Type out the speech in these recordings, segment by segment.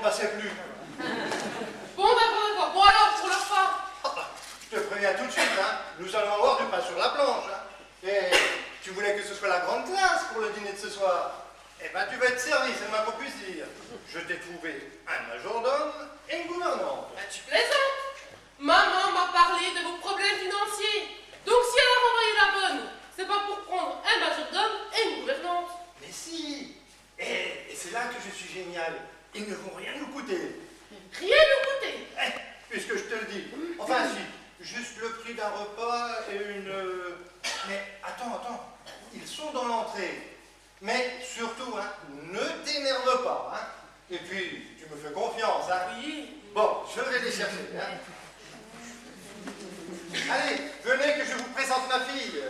passait plus. Bon, d'accord. Bon, alors, pour leur part. Je te préviens tout de suite, hein. Nous allons avoir du pain sur la planche. Hein. Et tu voulais que ce soit la grande classe pour le dîner de ce soir. Eh ben, tu vas être servi, c'est le moins qu'on puisse dire. Je t'ai trouvé un majordome et une gouvernante. Ben, tu plaisantes. Maman m'a parlé de vos problèmes financiers. Donc, si elle a renvoyé la bonne, c'est pas pour prendre un majordome et une gouvernante. Mais si. Et c'est là que je suis génial. Ils ne vont rien nous coûter. Rien nous coûter. Puisque je te le dis. Enfin, si. Juste le prix d'un repas et une... Mais attends. Ils sont dans l'entrée. Mais surtout, hein, ne t'énerve pas. Hein. Et puis, tu me fais confiance. Hein. Oui. Bon, je vais les chercher. Hein. Allez, venez que je vous présente ma fille.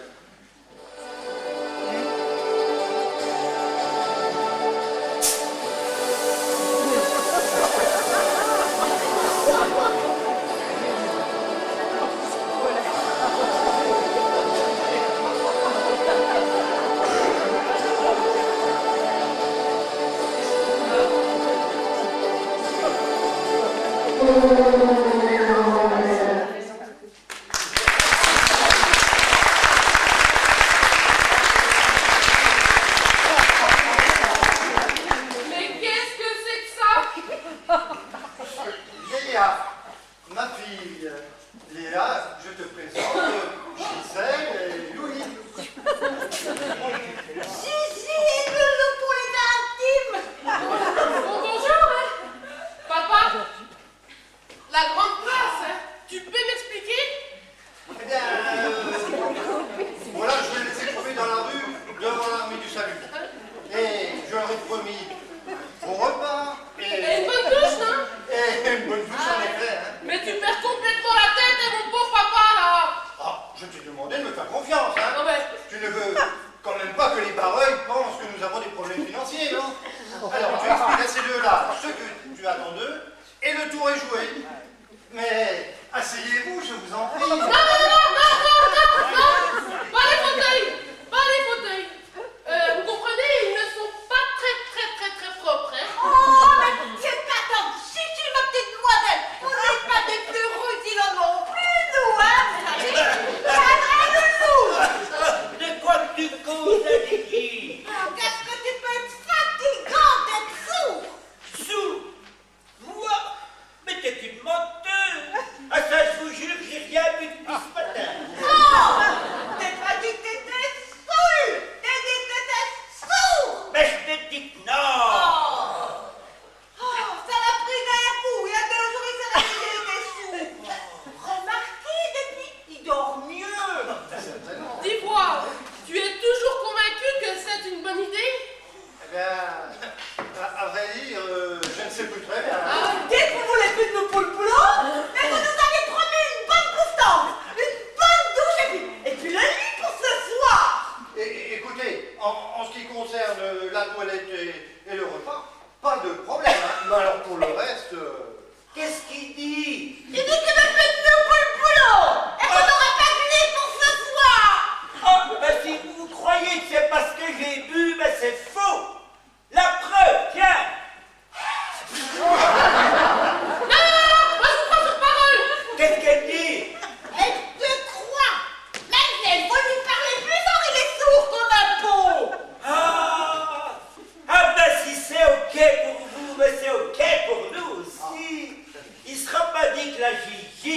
La Gigi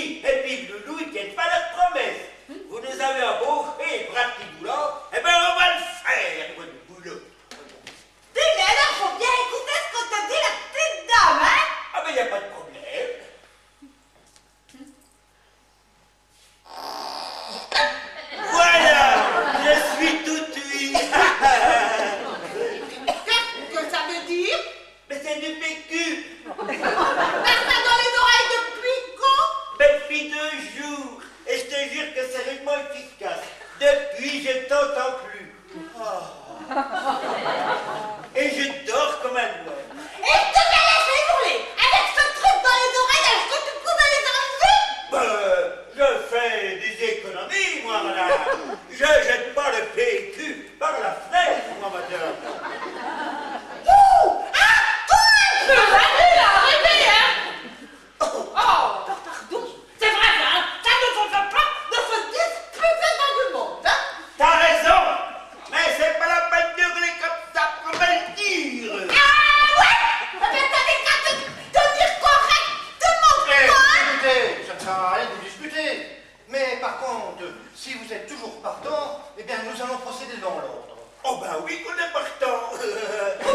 dit qu'on est partant.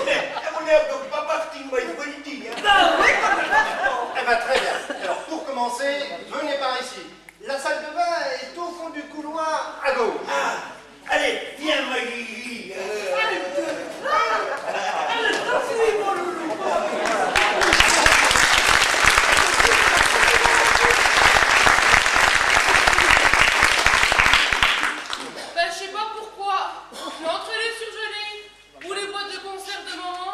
Mais on n'est donc pas parti, moi, il faut le dire. Eh ben très bien. Alors pour commencer, venez par ici. La salle de bain est au fond du couloir à gauche. Ah, allez, viens, ma Gigi. Ben, je sais pas pourquoi, mais entre les surgelés, ou les boîtes de conserve de maman,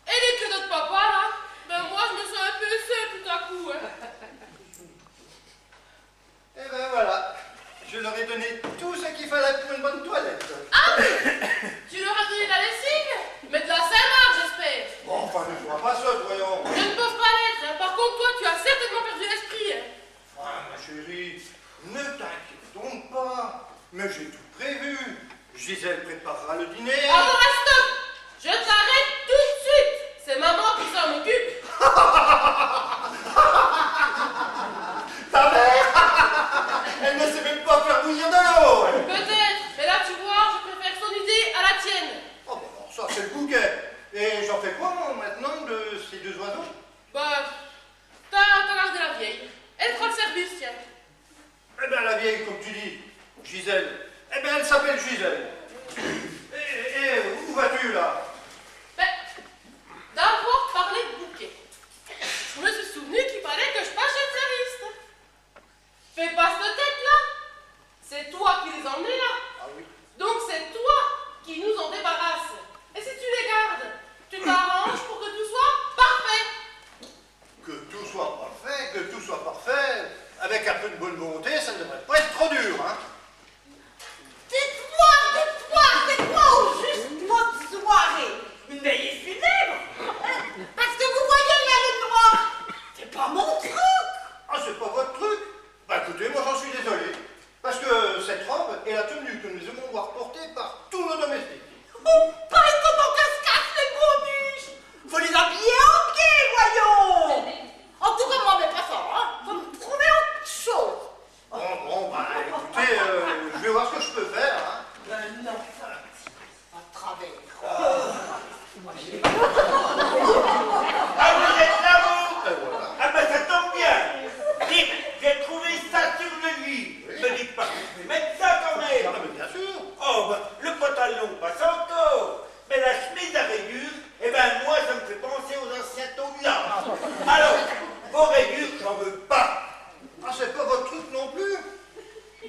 et les cadeaux de papa, là, ben moi, je me sens un peu seule tout à coup, hein. Eh ben voilà. Je leur ai donné tout ce qu'il fallait pour une bonne toilette. Ah oui. Tu leur as donné de la lessive? Mais de la salade, j'espère. Bon, enfin, ne vois pas ça, voyons. Je ne peux pas l'être, hein. Par contre, toi, tu as certainement perdu l'esprit, hein. Ah, ma chérie, ne t'inquiète donc pas. Mais j'ai tout prévu. Gisèle préparera le dîner. Alors, stop! Je t'arrête tout de suite! C'est maman qui s'en occupe! Ta mère elle ne sait même pas faire bouillir de l'eau. Peut-être, mais là, tu vois, je préfère son idée à la tienne. Oh, bon, ça, c'est le bouquet. Et j'en fais quoi, moi, maintenant, de ces deux oiseaux? Bah, t'as gardé la vieille. Elle fera le service, tiens. Eh bien, la vieille, comme tu dis, Gisèle. Eh bien, elle s'appelle Gisèle. Et où vas-tu, là? Ben, d'abord parler de bouquet. Je me suis souvenu qu'il fallait que je passe chez le service. Fais pas cette tête-là. C'est toi qui les emmenais là. Ah oui. Donc c'est toi qui nous en débarrasse. Et si tu les gardes, tu t'arranges pour que tout soit parfait. Que tout soit parfait, avec un peu de bonne volonté, ça ne devrait pas être trop dur, hein. Dites-moi au juste votre soirée. Une veillée funèbre. Parce que vous voyez la lune noire. C'est pas mon truc. Ah, c'est pas votre truc? Bah écoutez, moi j'en suis désolé. Parce que cette robe est la tenue que nous aimons voir portée par tous nos domestiques. Oh, pareil comment que se cassent les gros biches. Faut les habiller en gay, voyons. En tout cas, moi, mais pas ça, hein. Faut me trouver autre chose. Bon, bah écoutez, je vais voir ce que je peux faire, hein. Ben non, à travers. Ah, vous êtes là, vous? Voilà. Ah, ben ça tombe bien. Dites, j'ai trouvé ça sur le lit. Me dites pas que je vais mettre ça quand Ah, même. mais bien sûr. Oh, ben, le pantalon passe encore. Mais la chemise à rayures, eh ben, moi, ça me fait penser aux anciens taudis-là. Alors, vos rayures, j'en veux pas. Ah, c'est pas votre truc non plus?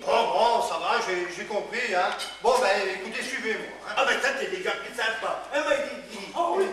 Bon, ça va, j'ai compris, hein. Bon, ben écoutez, suivez-moi, hein. Ah, ben, ça, c'est déjà plus sympa. Hein, ma Gigi? Oh oui,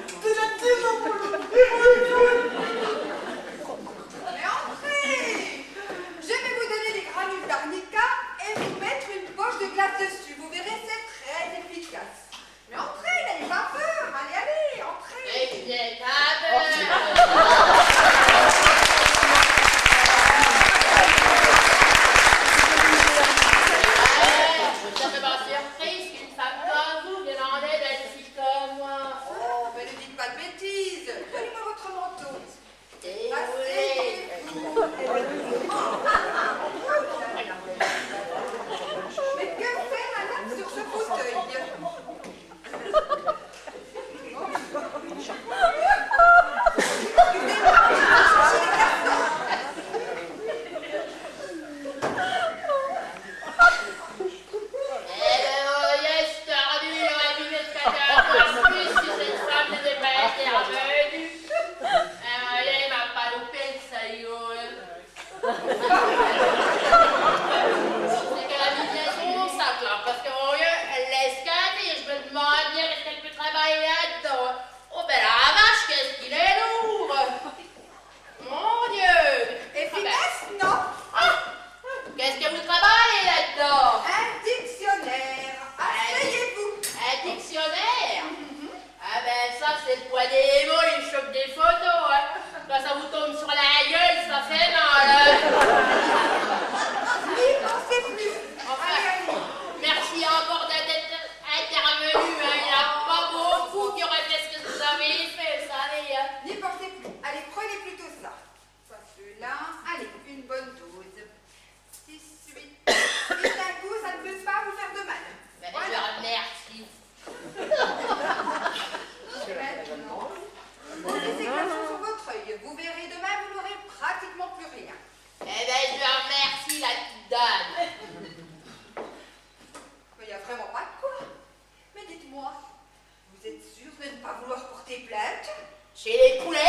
Chez les poulets?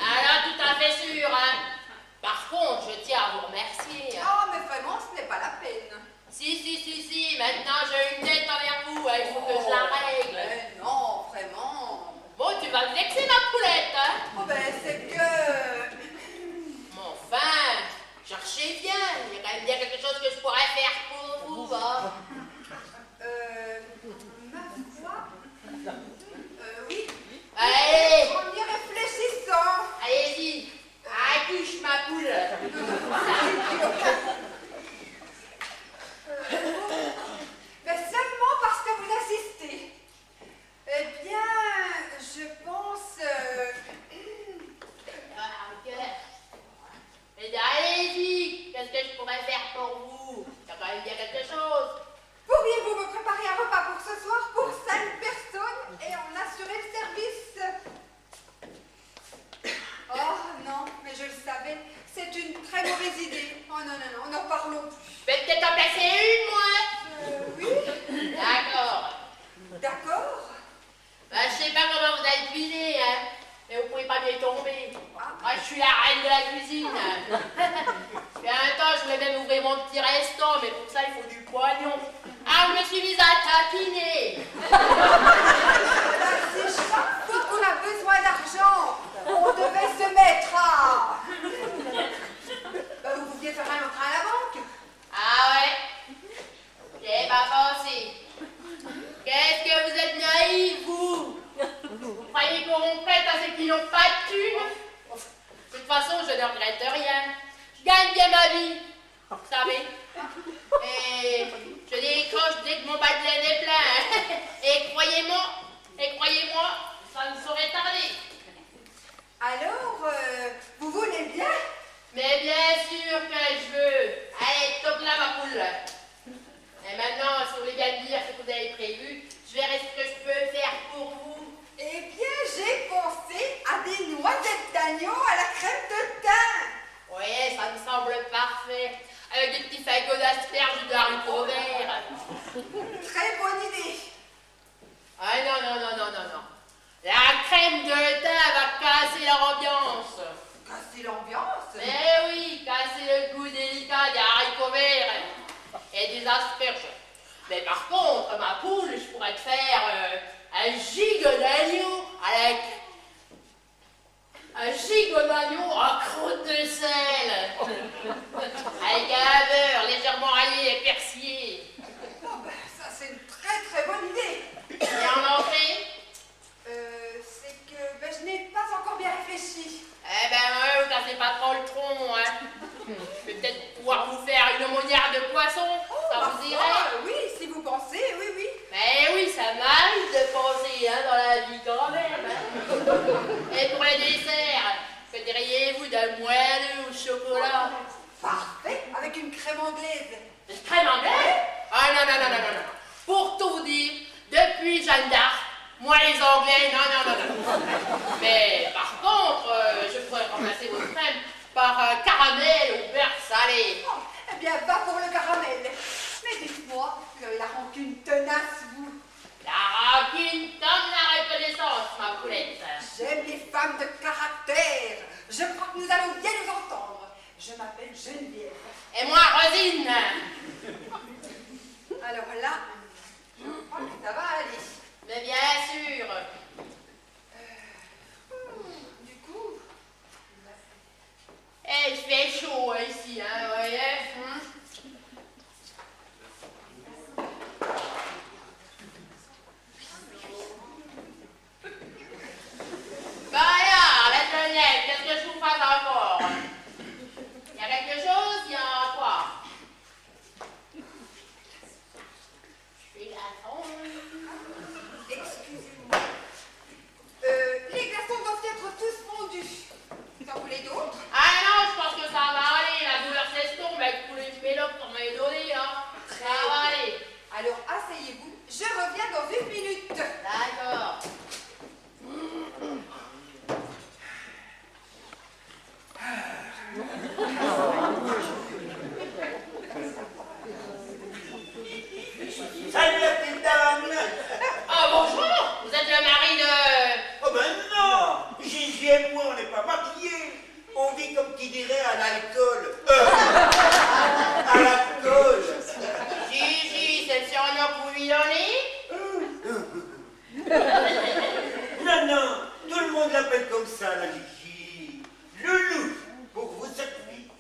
Alors, tout à fait sûr, hein. Par contre, je tiens à vous remercier. Hein. Oh, mais vraiment, ce n'est pas la peine. Si, maintenant j'ai une dette envers vous, hein, il faut que je la règle. Mais non, vraiment. Bon, tu vas me vexer ma poulette, hein. Oh, ben, c'est que... Mais enfin, cherchez bien, il y a quand même bien quelque chose que je pourrais faire pour vous, hein. Ma foi... oui. Allez, En y réfléchissant. allez-y, accouche ma poule. Mais seulement parce que vous insistez. Eh bien, je pense... Ok. Mais allez-y, qu'est-ce que je pourrais faire pour vous? Il y a quand même bien quelque chose. Pourriez-vous me préparer un repas pour ce soir pour 5 personnes et en assurer le service? Oh non, mais je le savais, c'est une très mauvaise idée. Oh non, n'en parlons plus. Je vais peut-être en placer une, moi. Oui, D'accord. d'accord. Ben, je sais pas comment vous allez cuisiner, hein, mais vous pouvez pas m'y tomber. Moi, je suis la reine de la cuisine. Et en même temps, je voulais même ouvrir mon petit resto, mais pour ça, il faut du pognon. Ah, je me suis mise à tapiner. Si chaque fois qu'on a besoin d'argent, on devait se mettre à... Ben, vous pouviez faire un emprunt à la banque. Ah ouais? J'ai pas pensé. Qu'est-ce que vous êtes naïfs, vous? Vous croyez qu'on prête à ceux qui n'ont pas de thunes? De toute façon, je ne regrette rien. Je gagne bien ma vie, vous savez. Et je décroche dès que mon bas de laine est plein. Et croyez-moi, ça ne saurait tarder. Alors, vous voulez bien? Mais bien sûr que je veux. Allez, top là, ma poule. Et maintenant, si vous voulez bien me dire ce que vous avez prévu, je verrai ce que je peux faire pour vous. Eh bien, j'ai pensé à des noisettes d'agneau à la crème de thym. Oui, ça me semble parfait. Avec des petits fagots d'asperges de haricots verts. Très bonne idée. Ah non. La crème de thym va casser l'ambiance. Casser l'ambiance. Mais oui, casser le goût délicat des haricots verts et des asperges. Mais par contre, ma poule, je pourrais te faire un gigot d'agneau avec un gigot d'agneau en croûte de sel. Avec un beurre légèrement rayé et persillé. Oh, ben, ça, c'est une très très bonne idée. Et en entrée? C'est que ben, je n'ai pas encore bien réfléchi. Eh ben ouais, vous cassez pas trop le tronc, hein. Je vais peut-être pouvoir vous faire une aumônière de poisson, ça Ma vous foi, dirait? oui, si vous pensez, oui. Mais oui, ça m'arrive de penser, hein, dans la vie quand même. Hein. Et pour les desserts, que diriez-vous d'un moelleux au chocolat? Parfait, avec une crème anglaise. Une crème anglaise? Ah non. Pour tout vous dire, depuis Jeanne d'Arc, moi les Anglais, non. Mais par contre, je pourrais remplacer votre crème par un caramel au beurre salé. Oh, eh bien, va pour le caramel. Mais dites-moi que la rancune tenace, vous. La rancune comme la reconnaissance, ma poulette. J'aime les femmes de caractère. Je crois que nous allons bien nous entendre. Je m'appelle Geneviève. Et moi, Rosine. Alors là, je crois que ça va aller. Mais bien sûr. Du coup, Eh, il fait chaud ici, hein, vous voyez. Bah alors, la Geneviève, qu'est-ce que je vous fasse encore? Il y a quelque chose? Il y a quoi? Je suis la sonde. excusez-moi. s'appelle comme ça, la Gigi. Loulou, pour vous servir.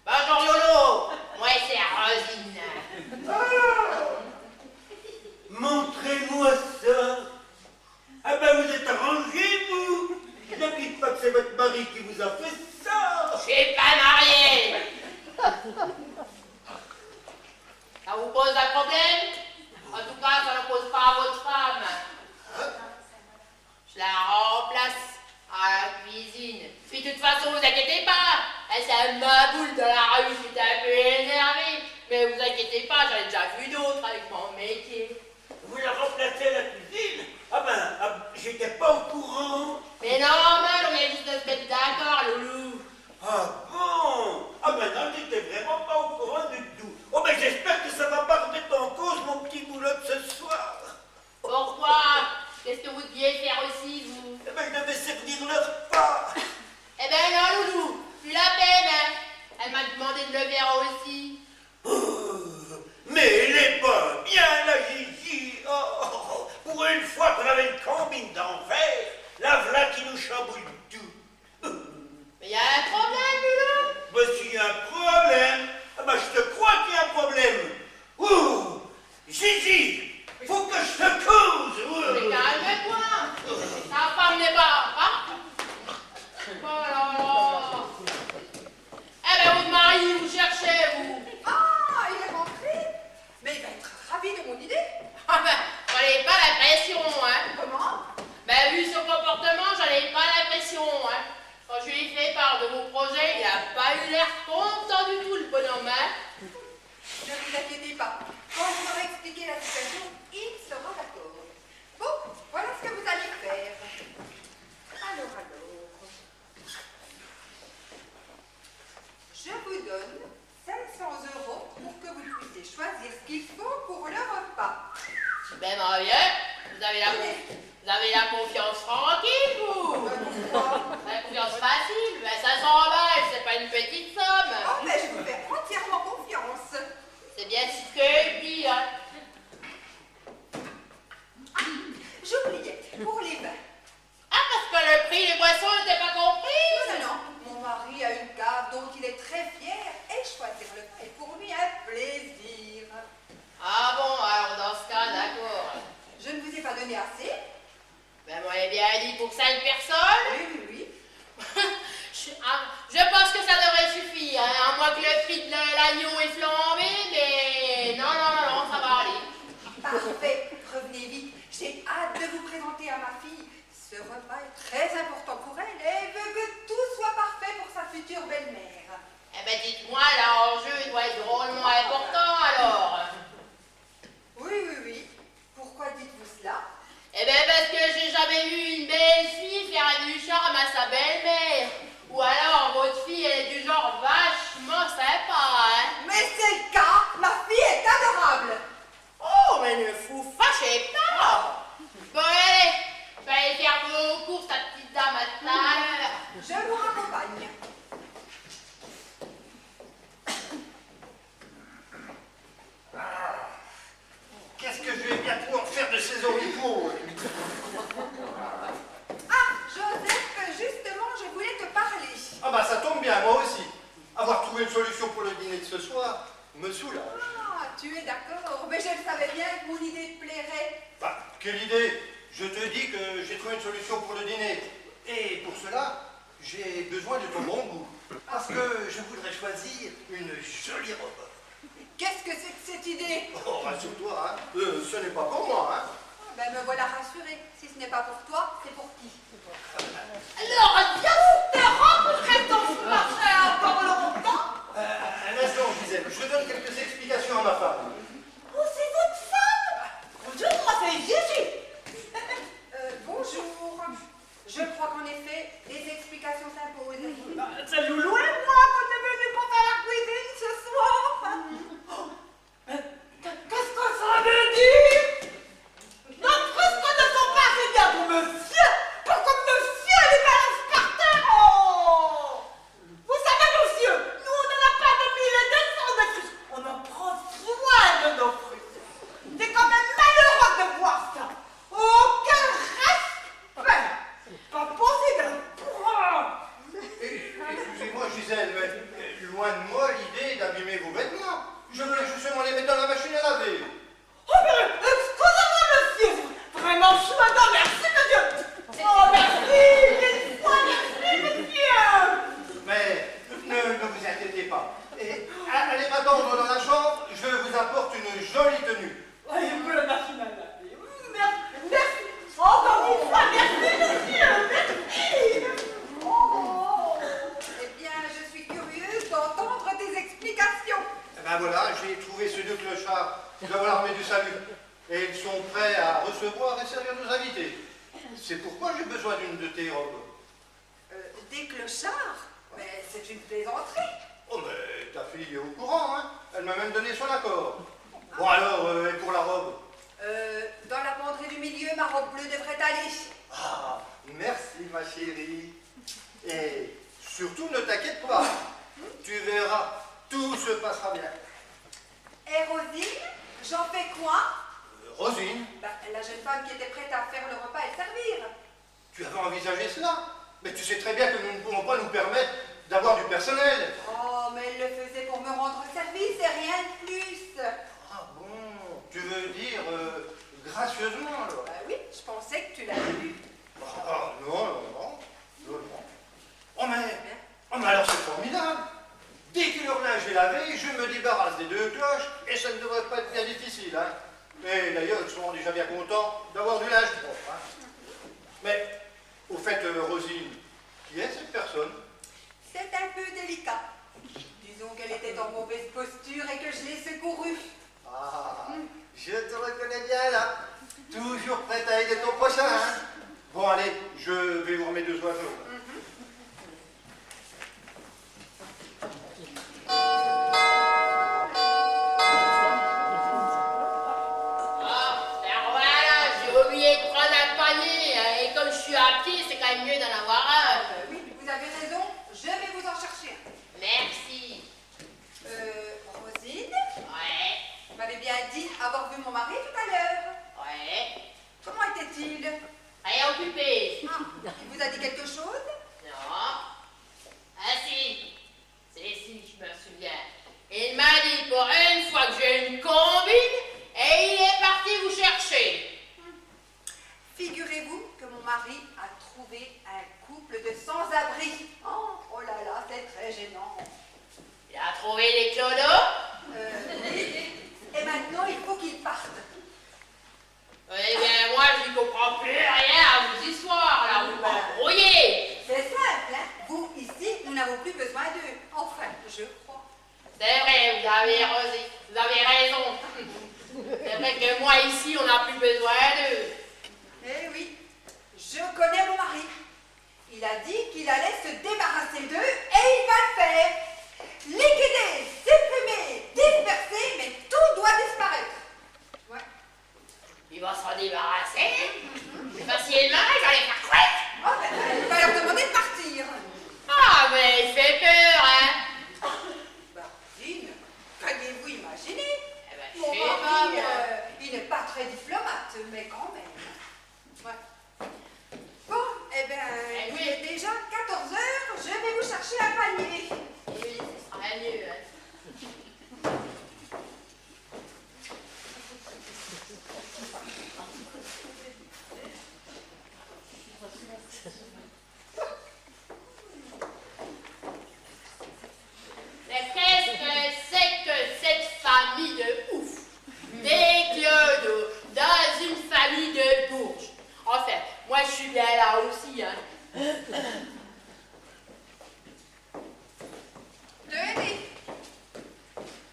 Bonjour Lolo, moi c'est Rosine. Ah, montrez-moi ça. Ah ben vous êtes arrangés, vous. Je ne dites pas que c'est votre mari qui vous a fait ça. Je suis pas mariée. Ça vous pose un problème? En tout cas, ça ne pose pas à votre femme. Je la remplace à la cuisine. Puis de toute façon, vous inquiétez pas. Elle, c'est ma boule dans la rue, j'étais un peu énervée. Mais vous inquiétez pas, j'en ai déjà vu d'autres avec mon métier. Vous la remplacez à la cuisine? Ah ben, j'étais pas au courant. Mais normal, on vient juste de se mettre d'accord, Loulou. Ah bon? Ah ben non, j'étais vraiment pas au courant du tout. Oh ben j'espère que ça va pas remettre en cause mon petit boulot de ce soir. Pourquoi? Qu'est-ce que vous deviez faire aussi, vous? Eh ben je devais servir le repas. Eh ben non, Loulou, plus la peine, hein. Elle m'a demandé de le faire aussi. Oh, mais elle est pas bien, la Gigi. Oh, pour une fois qu'on avait une combine d'enfer, la v'là qui nous chamboule tout. Mais y a un problème, Loulou? Ben s'il y a un problème, ah ben je te crois qu'il y a un problème. Ouh, Gigi, faut que je te cause. Mais calme-toi. Ta femme n'est pas... Hein? Oh là là. Eh ben, votre mari, vous cherchez, vous. Ah, il est rentré. Mais il va être ravi de mon idée. Ah ben, j'en ai pas l'impression, hein. Comment? Ben, vu son comportement, j'en ai pas l'impression, hein. Quand je lui ai fait part de vos projets, il a pas eu l'air content du tout, le bonhomme, hein. Ne vous inquiétez pas. Quand je vous aurai expliqué la situation, il sera d'accord. Bon, voilà ce que vous allez faire. Alors. Je vous donne 500 € pour que vous puissiez choisir ce qu'il faut pour le repas. Ben, Marie, vous avez la confiance tranquille, vous. Pourquoi? La confiance facile, ben 500 balles, c'est pas une petite somme. Oh, mais je vous fais entièrement confiance. C'est bien ce que je dis, hein. J'oubliais, pour les vins. Ah, parce que le prix des boissons n'était pas compris? Non, mon mari a une cave dont il est très fier et choisir le vin est pour lui un plaisir. Ah bon, alors dans ce cas, d'accord. Je ne vous ai pas donné assez? Ben, moi, j'ai bien dit pour 5 personnes. Oui. Je pense que ça devrait suffire, hein, à moins que le prix de l'agneau est flambé, mais non, ça va aller. Parfait, revenez vite. J'ai hâte de vous présenter à ma fille. Ce repas est très important pour elle et veut que tout soit parfait pour sa future belle-mère. Eh ben, dites-moi, l'enjeu doit être drôlement important, alors. Oui. Pourquoi dites-vous cela? Eh ben, parce que j'ai jamais vu une belle fille faire du charme à sa belle-mère. Ou alors, votre fille, elle est du genre vachement sympa, hein. Mais c'est le cas, ma fille est adorable. Oh, mais ne vous fâchez pas. Bon, allez, je vais aller faire vos courses, ta petite dame, à tout à l'heure. Je vous raccompagne. Qu'est-ce que je vais bien pouvoir faire de ces oripeaux? Ah, Joseph, justement, je voulais te parler. Ah bah ça tombe bien, moi aussi. Avoir trouvé une solution pour le dîner de ce soir me soulage. Ah, tu es d'accord, mais je le savais bien que mon idée te plairait. Bah, quelle idée! Je te dis que j'ai trouvé une solution pour le dîner. Et pour cela, j'ai besoin de ton bon goût. Parce que je voudrais choisir une jolie robe. Qu'est-ce que c'est que cette idée? Oh, rassure-toi, hein. Ce n'est pas pour moi, hein. Ah, ben me voilà rassurée. Si ce n'est pas pour toi, c'est pour qui? Alors, viens te rencontrer ton frère encore longtemps. Un instant, Gisèle, je donne quelques explications à ma femme. Oh, c'est votre femme? Bonjour, moi c'est Gigi. Bonjour. Je crois qu'en effet, les explications s'imposent. C'est Loulou et moi qu'on est venus pour faire la cuisine ce soir. Oh, mais qu'est-ce que ça veut dire? Notre fresque ne sont pas assez bien pour monsieur. Pourquoi monsieur les balance par terre? Oh, vous savez monsieur, nous on n'en a pas de 1200 de fruits. On en prend soin de nos fruits. C'est quand même malheureux de voir ça. Aucun respect. Pas possible. C'est pourquoi j'ai besoin d'une de tes robes. Des clochards? Mais c'est une plaisanterie. Oh, mais ta fille est au courant, hein? Elle m'a même donné son accord. Bon alors, et pour la robe? Dans la penderie du milieu, ma robe bleue devrait aller. Ah, merci ma chérie. Et surtout ne t'inquiète pas. Tu verras, tout se passera bien. Et Rosine, j'en fais quoi? Rosine, La jeune femme qui était prête à faire le repas et le servir. tu avais envisagé cela? Mais tu sais très bien que nous ne pouvons pas nous permettre d'avoir du personnel. Oh, mais elle le faisait pour me rendre service et rien de plus. Ah bon, tu veux dire gracieusement alors? Bah oui, je pensais que tu l'avais vu. Ah non. Oh mais alors c'est formidable. Dès que leur linge est lavé, je me débarrasse des deux cloches et ça ne devrait pas être bien difficile, hein. Et d'ailleurs, ils seront déjà bien contents d'avoir du linge propre, hein. Mais, au fait, Rosine, qui est cette personne? C'est un peu délicat. Disons qu'elle était en mauvaise posture et que je l'ai secourue. Ah, je te reconnais bien là. Toujours prête à aider ton prochain, hein. Bon, allez, je vais voir mes deux oiseaux. Mieux d'en avoir un. Oui, vous avez raison, je vais vous en chercher un. Merci. Rosine, Ouais, vous m'avez bien dit avoir vu mon mari tout à l'heure. ouais. Comment était-il? Rien occupé. Ah, il vous a dit quelque chose? Non. Ah si. Si, je me souviens. Il m'a dit pour une fois que j'ai une combine et il est parti vous chercher. Figurez-vous que mon mari a trouvé un couple de sans-abri. Oh là là, c'est très gênant. Il a trouvé les clodos. Oui. Et maintenant, il faut qu'il parte. Eh bien, moi, je n'y comprends plus rien à vos histoires, là, vous m'embrouillez. C'est simple, hein? Vous, ici, nous n'avons plus besoin d'eux. Enfin, je crois. C'est vrai, vous avez raison. C'est vrai que moi, ici, on n'a plus besoin d'eux. Eh oui, je connais mon mari. Il a dit qu'il allait se débarrasser d'eux et il va le faire. Liquider, supprimer, disperser, mais tout doit disparaître. Ouais. Il va s'en débarrasser. Facilement, il va les faire couette. Oh, ben, il va leur demander de partir. Ah, mais il fait peur, hein. Martine, qu'alliez-vous imaginer? Eh ben, je Mon sais pas, mari, moi. il n'est pas très diplomate, mais quand même. Ouais. Bon, eh bien, Eh oui. il est déjà 14 heures, je vais vous chercher un panier. Oui, ce sera mieux, hein. Mais qu'est-ce que c'est que cette famille de ouf? Des clodos dans une famille de bourges. Enfin, moi je suis bien là aussi, hein. Tenez.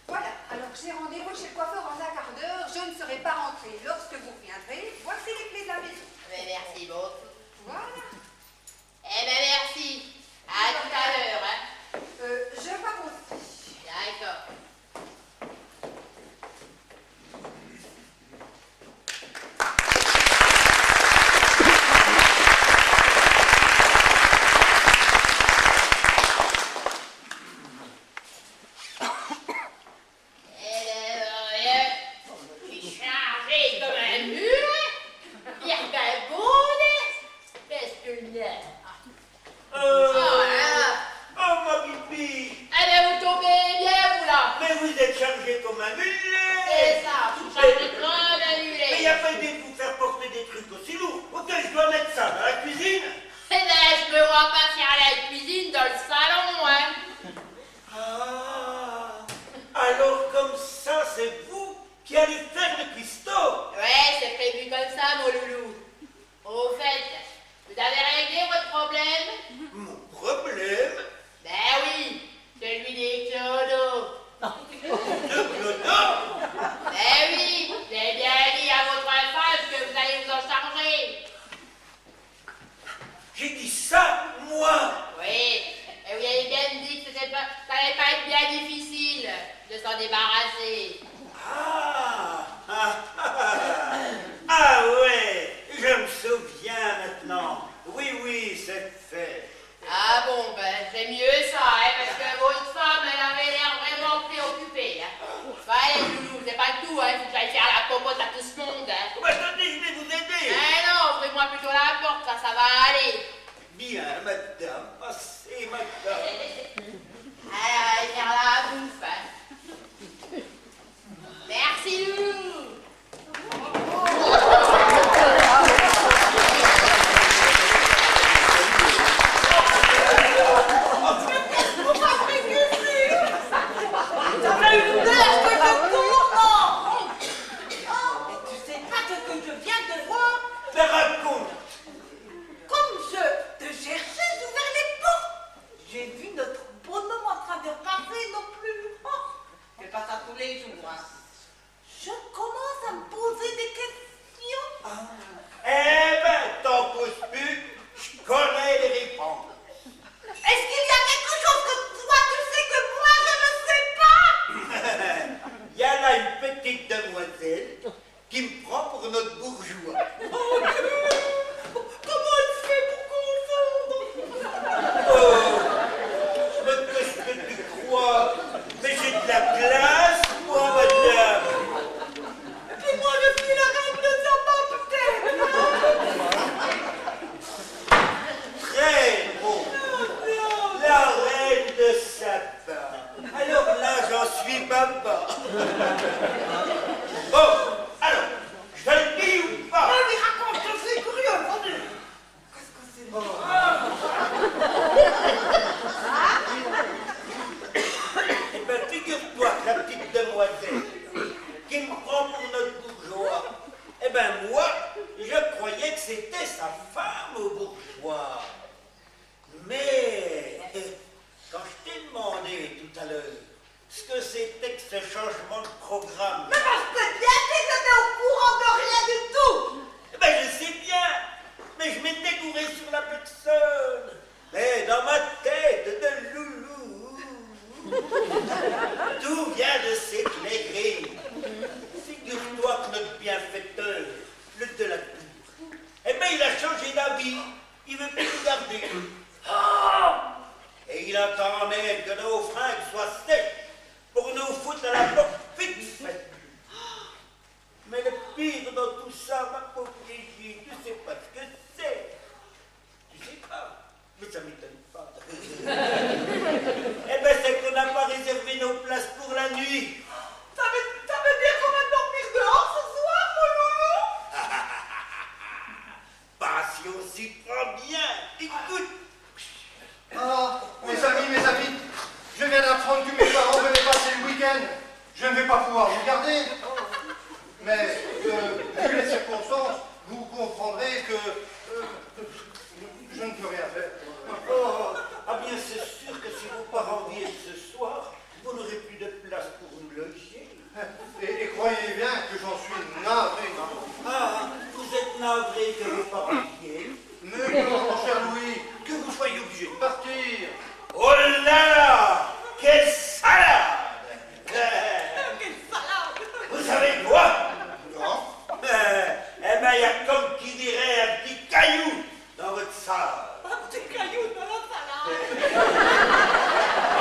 Voilà, alors j'ai rendez-vous chez le coiffeur en un quart d'heure, je ne serai pas rentrée. Lorsque vous reviendrez, voici les clés de la maison. Mais merci beaucoup. Voilà. Eh ben merci. À tout à l'heure, hein. Je pars aussi. D'accord. Chargé comme un mur, bien qu'un bonnet, qu'est-ce que J'ai dit ça, moi. Oui, et vous avez bien dit que ça allait pas être bien difficile de s'en débarrasser. Ah ouais, je me souviens maintenant. Oui, c'est fait. Ah bon, ben, c'est mieux ça, hein, parce que votre femme, elle avait l'air vraiment préoccupée. Hein. Allez, loulou, c'est pas tout, hein, faut que j'aille faire la popote à tout ce monde. Hein. Attendez, je vais vous aider. Eh non, ouvrez-moi plutôt la porte, ça va aller. Bien, madame, passez, madame. Allez, on va aller faire la bouffe. Hein. Merci, loulou.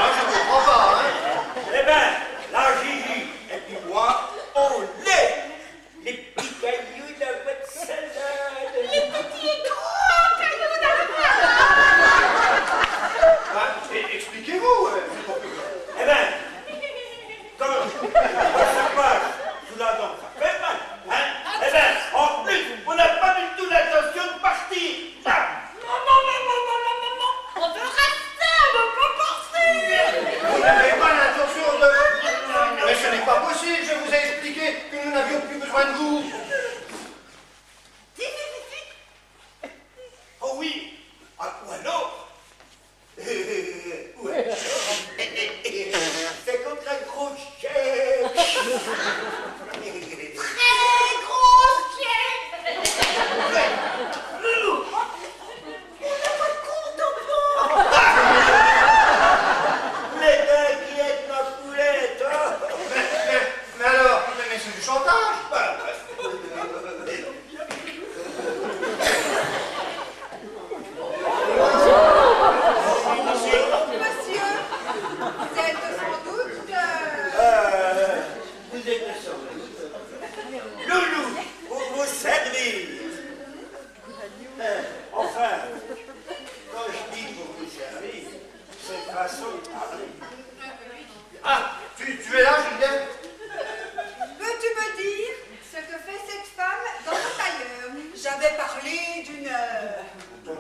Ah, je comprends.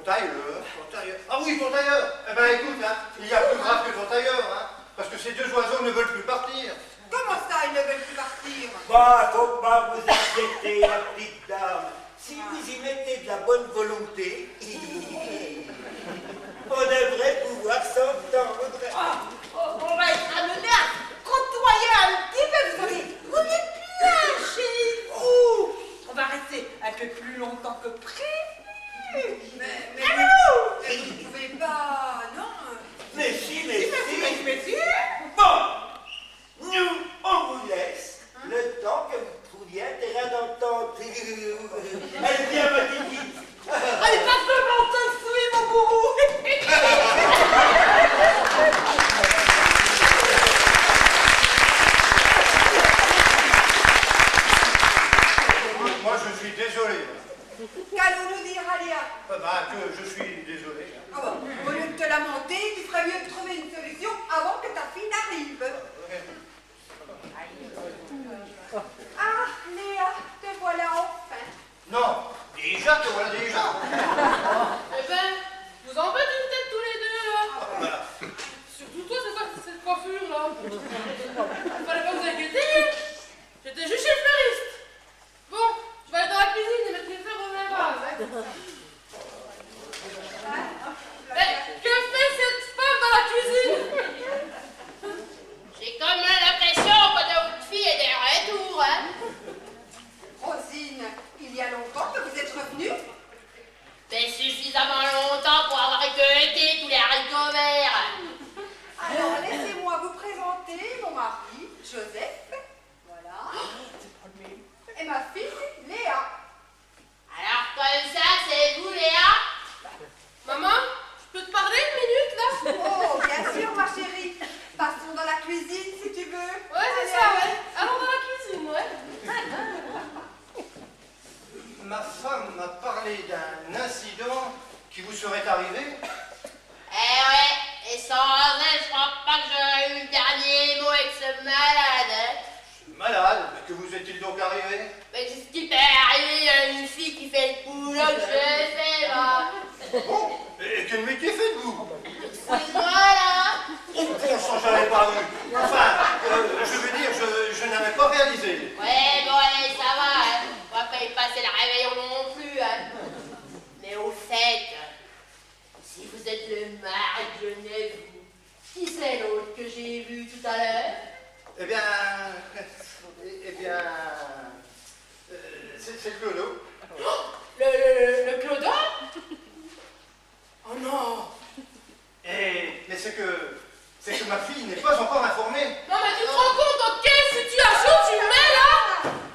tailleur. Ah oui, ton tailleur. Eh ben écoute, hein, il y a plus grave que ton tailleur, hein, parce que ces deux oiseaux ne veulent plus partir. Comment ça, ils ne veulent plus partir? Bah, faut pas vous inquiéter, la petite dame. Si vous y mettez de la bonne volonté, on devrait pouvoir s'entendre. On va être amené à côtoyer un petit peu, vous savez. On est bien chez vous. On va rester un peu plus longtemps que prévu. Mais vous ne pouvez pas, non? Mais si, mais si. Mais si. Bon, nous, on vous laisse le temps que vous trouviez un terrain d'entente. Elle vient, ma petite. Allez, passe le menton de mon gourou. Moi, je suis désolé. Qu'allons-nous dire, Alia? Que je suis désolé. Ah bon, au lieu de te lamenter, tu ferais mieux de trouver une solution avant que ta fille n'arrive. Ah, Léa, te voilà enfin. Non, déjà, te voilà déjà. Eh ben, vous en faites une tête tous les deux, là. Surtout toi, c'est quoi cette coiffure, là? Fallait pas vous inquiéter. J'étais juste chez le fleuriste. Bon, je vais aller dans la cuisine et mettre les fleurs dans un vase, hein. Que fait cette femme dans la cuisine? J'ai comme l'impression que votre fille est de retour, hein. Rosine, il y a longtemps que vous êtes revenue? Mais suffisamment longtemps pour avoir écouté tous les haricots verts. Alors, laissez-moi vous présenter mon mari, Joseph. Voilà. Et ma fille, Léa. Alors comme ça, c'est vous, Léa? Maman, je peux te parler une minute, là? Oh, bien sûr, ma chérie. Passons dans la cuisine, si tu veux. Ouais, c'est ça, ouais. Allons dans la cuisine, ouais. Ma femme m'a parlé d'un incident qui vous serait arrivé. Eh ouais, et sans elle, je crois pas que j'aurais eu le dernier mot avec ce malade, hein. Je suis malade, mais que vous est-il donc arrivé? Mais qu'est-ce qui peut arriver à une fille qui fait le boulot que je fais, là? Bon, et quel métier faites-vous? Excuse-moi, là. Bon sang, j'avais pas vu. Enfin, je veux dire, je n'avais pas réalisé. Ouais, bon, allez, ça va, hein. On va pas y passer le réveillon non plus, hein. Mais au fait, si vous êtes le mari de Genève, qui c'est l'autre que j'ai vu tout à l'heure? Eh bien, c'est Clodo. Le Clodo? Oh non. Mais c'est que ma fille n'est pas encore informée. Non, mais tu te rends compte dans quelle situation tu me mets, là?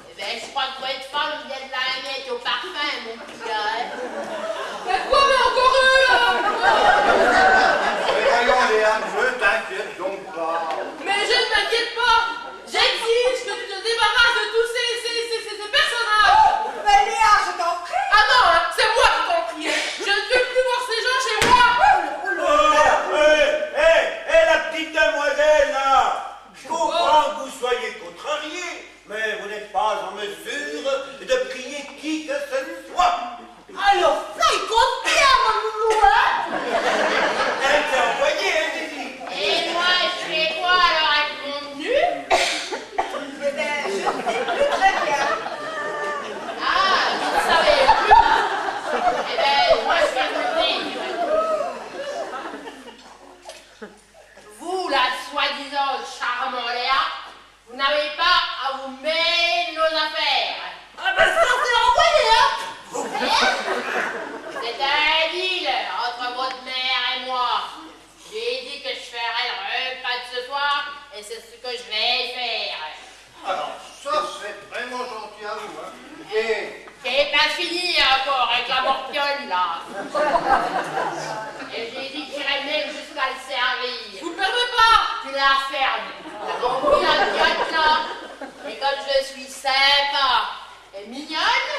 Eh ben, je crois que votre femme vient de la mettre au parfum, mon petit gars, hein. Mais quoi, mais encore eux, là? Mais voyons, Léa, ne t'inquiète donc pas. Mais je ne m'inquiète pas. J'exige que tu te débarrasses de tous ces personnages. Mais Léa, je t'en prie. Ah non, hein, c'est moi qui t'en prie, hein. Je ne veux plus voir ces gens chez moi. La petite demoiselle, là. Je comprends que vous soyez contrariée, mais vous n'êtes pas en mesure de prier qui que ce soit. Alors, ça, il compte bien, mon loulou, hein? Elle s'est envoyée, hein, Zizi. Et moi, je fais quoi alors avec mon menu? Eh bien, je ne sais plus très bien. Ah, vous ne savez plus? Eh ben, moi, je vais vous dire. Vous, la soi-disant charmante Léa, vous n'avez pas à vous mêler de nos affaires. Ah ben ça, c'est envoyé, hein? C'est un deal entre votre mère et moi. J'ai dit que je ferais le repas de ce soir et c'est ce que je vais faire. Alors, ça, c'est vraiment gentil à vous, hein. Et J'ai pas fini encore avec la morpiole là. Et j'ai dit que j'irais même jusqu'à le servir. Vous ne perdez pas. Tu la fermes. T'as compris la piotte là? Et comme je suis sympa et mignonne,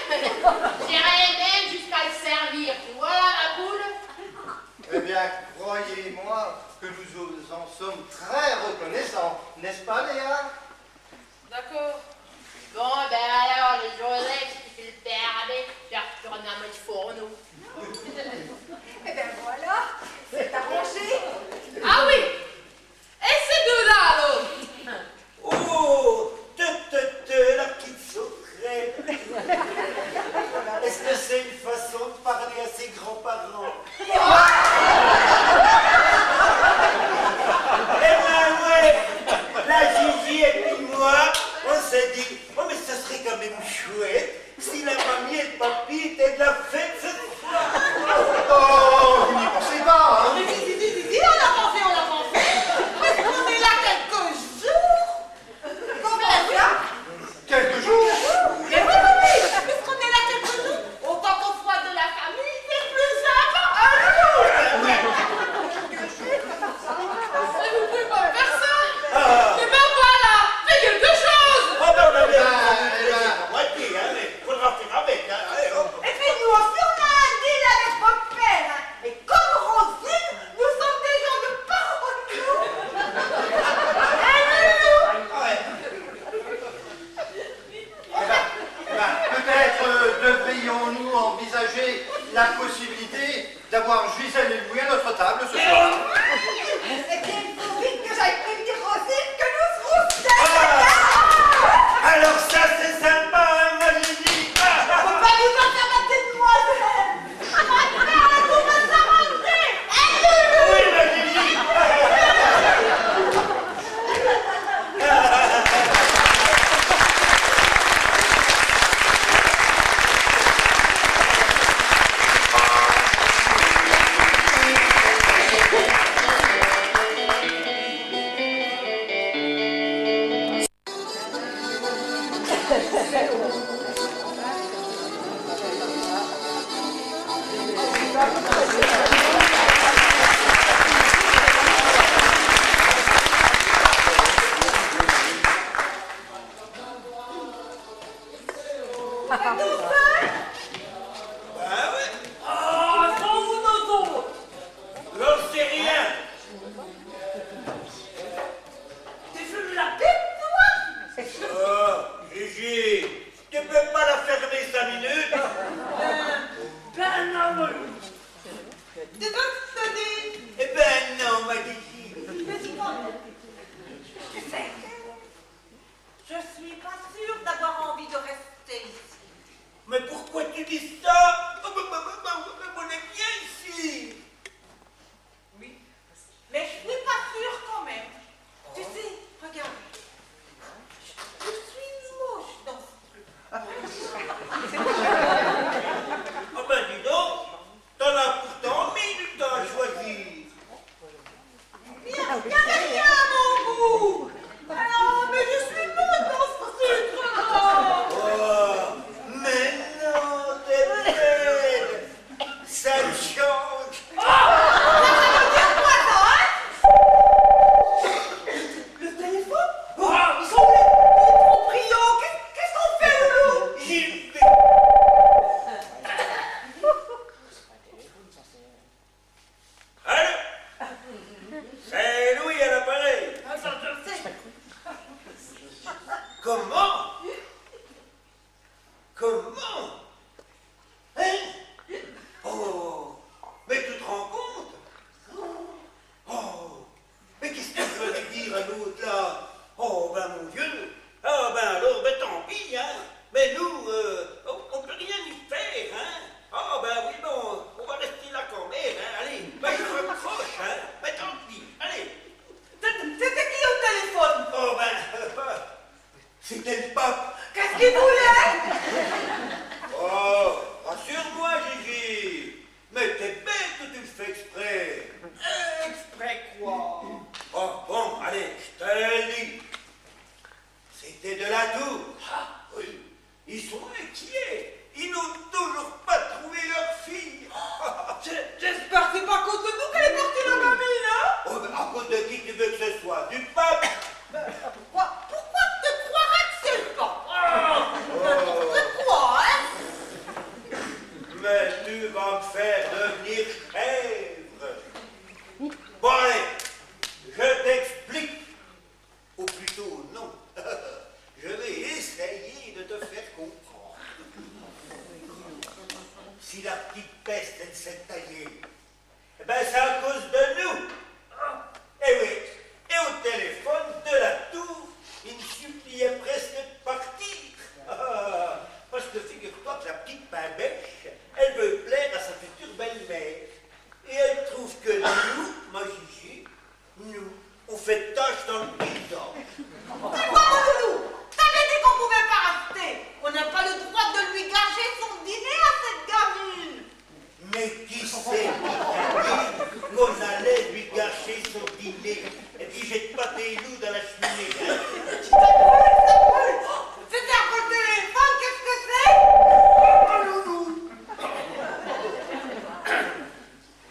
j'irais même jusqu'à le servir. Tu vois là ma poule? eh bien, croyez-moi que nous en sommes très reconnaissants, n'est-ce pas, Léa? D'accord. Bon, ben alors, les Joseph, si tu le permets, je retourne à mon fourneau. grands-parents. Eh ben ouais, la Gigi et puis moi, on s'est dit, oh mais ça serait quand même chouette si la mamie et le papy étaient de la fête ce soir. Oh, vous n'y pensez pas, hein? Mais si, on a pensé. Est-ce qu'on est là quelques jours? Combien ça? Quelques jours? Mais oui, puisqu'on est là quelques jours, autant qu'on soit de la famille, c'est plus sympa. Mais vous pouvez pas faire ça. Ah. Mais ben voilà, fais quelque chose. Oh ben on a bien Ah, entendu la moitié, hein, mais faudra faire avec, hein. Allez, hop. Et puis nous aussi, on a un deal avec votre père. Hein. Et comme Rosine, nous sommes des gens de parole. Ouais. Peut-être devrions-nous envisager la possibilité d'avoir Gisèle et Louis à notre table ce soir. Eh bien, il faut vite que j'aille prévenir Rosine que nous serons sept. Alors ça c'est sympa, hein, ma Gigi. On peut pas nous en faire ma demoiselle. Votre père, là, tout va s'arranger. Oui, ma Gigi. Ben ouais, Ah, sans vous nos autres. j'en sais rien. T'es venu la pipe, toi? Oh, Gigi, tu peux pas la fermer 5 minutes? Ben non. Tu veux que je te dise? Eh ben non, ma Gigi. Mais dis-moi, tu sais, je suis pas sûre d'avoir envie de rester ici. Mais pourquoi tu dis ça? Oh, on est bien ici. Oui, mais je suis pas sûre quand même. Tu sais, regarde, je suis moche dans ce truc. Oh ben dis donc, t'en as pourtant mis du temps à choisir. Il y avait rien à mon goût. Alors, mais je suis moche dans ce truc-là. Oh, mais non, t'es belle. Ça me change. Le téléphone? Oh, ils sont où les proprios? Qu'est-ce qu'on fait, Loulou? Gilles, allô? C'est Louis à l'appareil. Attends, je sais. Comment? Comment? Hein? Oh, mais tu te rends compte? Oh, mais qu'est-ce que je veux lui dire à l'autre là? Oh, ben mon Dieu. Ah, ben alors, ben tant pis, hein. Mais nous, on peut rien y faire, hein. Ah, ben oui, bon, on va rester là quand même, hein. Allez, ben je raccroche, hein. Mais tant pis, allez. C'était qui au téléphone? Oh, ben, c'était le pape. Qu'est-ce qu'il voulait? Oh, rassure-moi, Gigi. Mais t'es bête que tu le fais exprès. Exprès quoi? Oh, bon, allez, je te le dis. C'était de la tour. Ah, oui. Ils sont inquiets. Ils n'ont toujours pas trouvé leur fille. J'espère que c'est pas à cause de nous qu'elle est partie la famille, là? Oh, ben, à cause de qui tu veux que ce soit? Du pape? Pourquoi te croirais que c'est le pape? N'importe quoi, hein? Mais tu vas me faire devenir chèvre. Bon, allez, je t'explique. Ou plutôt, non. Je vais essayer de te faire comprendre. Si la petite peste, elle s'est taillée, eh ben c'est à cause de nous. Eh oui, et au téléphone de la tour, il me suppliait presque de partir. Parce que figure-toi que la petite pain-bêche, elle veut plaire à sa future belle-mère. trouve que nous, ma Gigi, nous, on fait tâche dans le paysage. C'est quoi, mon loulou? T'avais dit qu'on pouvait pas rester. On n'a pas le droit de lui gâcher son dîner à cette gamine. Mais qui s'est dit qu'on allait lui gâcher son dîner? Et puis jette pas tes loups dans la cheminée, hein? Ça brûle. C'était à cause de téléphone, qu'est-ce que c'est? Oh, loulou.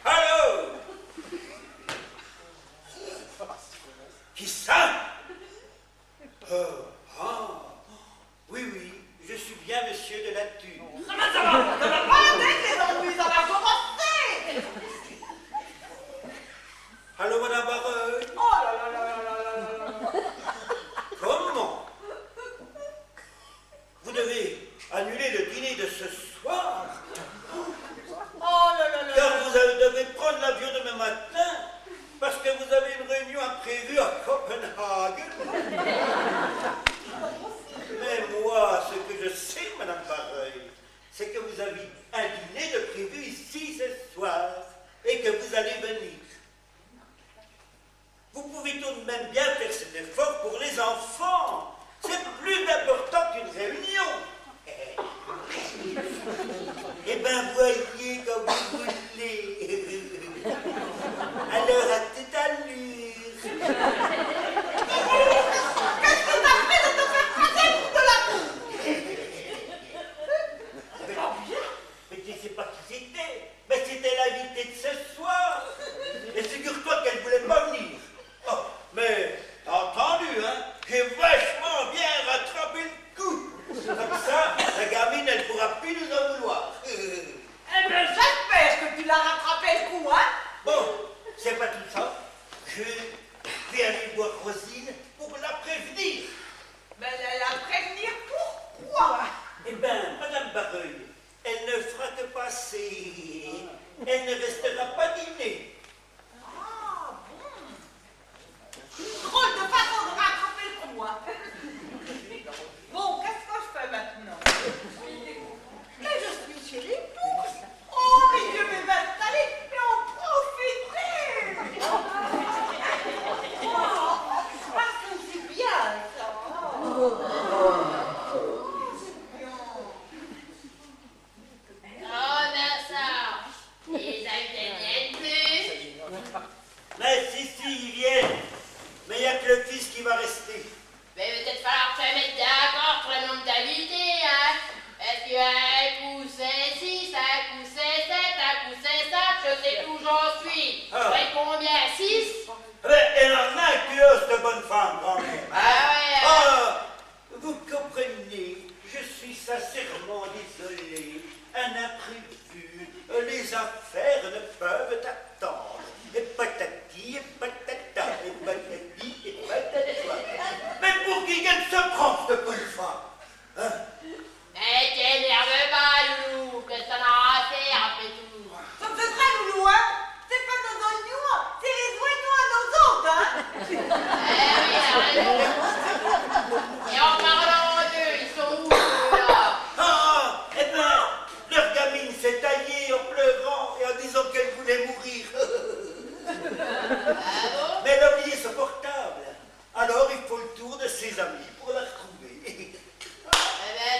Allô? Qui ça? Oui, oui, je suis bien monsieur de la Thune. Ça va pas aider les ennuis, ça va commencer. Allô, madame Barreuil? Oh là là là là là là là. Comment? Vous devez annuler le dîner de ce soir, Oh là là là. car vous devez prendre l'avion demain matin, parce que vous avez une réunion imprévue à Copenhague. Mais moi, ce que je sais, madame Barreuil, c'est que vous avez un dîner de prévu ici ce soir, et que vous allez venir. Vous pouvez tout de même bien faire cet effort pour les enfants. C'est plus important qu'une réunion. Eh ben, voyez comme vous voulez. Alors, à toute allure. Qu'est-ce que t'as fait de te faire passer pour de la boue? Mais tu sais pas qui c'était. Mais c'était l'invité de ce soir. Et figure-toi qu'elle voulait pas venir. Oh, mais, t'as entendu, hein? J'ai vachement bien rattrapé le coup. Comme ça, la gamine, elle pourra plus nous en vouloir. Eh bien, j'espère que tu l'as rattrapé le coup, hein? Bon, c'est pas tout ça. Je vais aller voir Rosine pour la prévenir. Mais la prévenir pourquoi? Eh ben, madame Barreuil, elle ne fera que passer. Elle ne restera pas dîner. Ah bon. Drôle de façon de rattraper le coup, hein? Bon, qu'est-ce que je fais maintenant? Mais je suis chez les bourses. Oh, mais je vais m'installer et en profiter. Parce que c'est bien, ça. C'est bien. Oh, Vincent, les invités viennent plus. Mais si, ils viennent. Mais il n'y a que le fils qui va rester. Mais il va peut-être falloir se mettre d'accord sur le nombre d'invités, hein. Est-ce qu'un coup c'est 6, un coup c'est 7, un coup c'est 5, je sais où j'en suis. Ah. Ouais, combien? 6? Mais elle en a un curieux, cette bonne femme, quand même. Ah ouais, hein. Ah, vous comprenez, je suis sincèrement désolé. Un imprévu, les affaires ne peuvent attendre. Et patati, et patata, et patati, et patata. Mais pour qui qu'elle se prend, cette bonne femme, hein? Mais t'énerve pas, Loulou, que ça n'a rien à faire après tout. Ça me fait très loulou, hein? C'est pas nos oignons, c'est les oignons à nos autres, hein? Eh oui, elle a raison. Et en parlant d'eux, ils sont où, eux, là? Ah, eh ben, leur gamine s'est taillée en pleurant et en disant qu'elle voulait mourir. Ah bon? Mais elle a oublié son portable. Alors il faut le tour de ses amis pour la retrouver. Eh ben,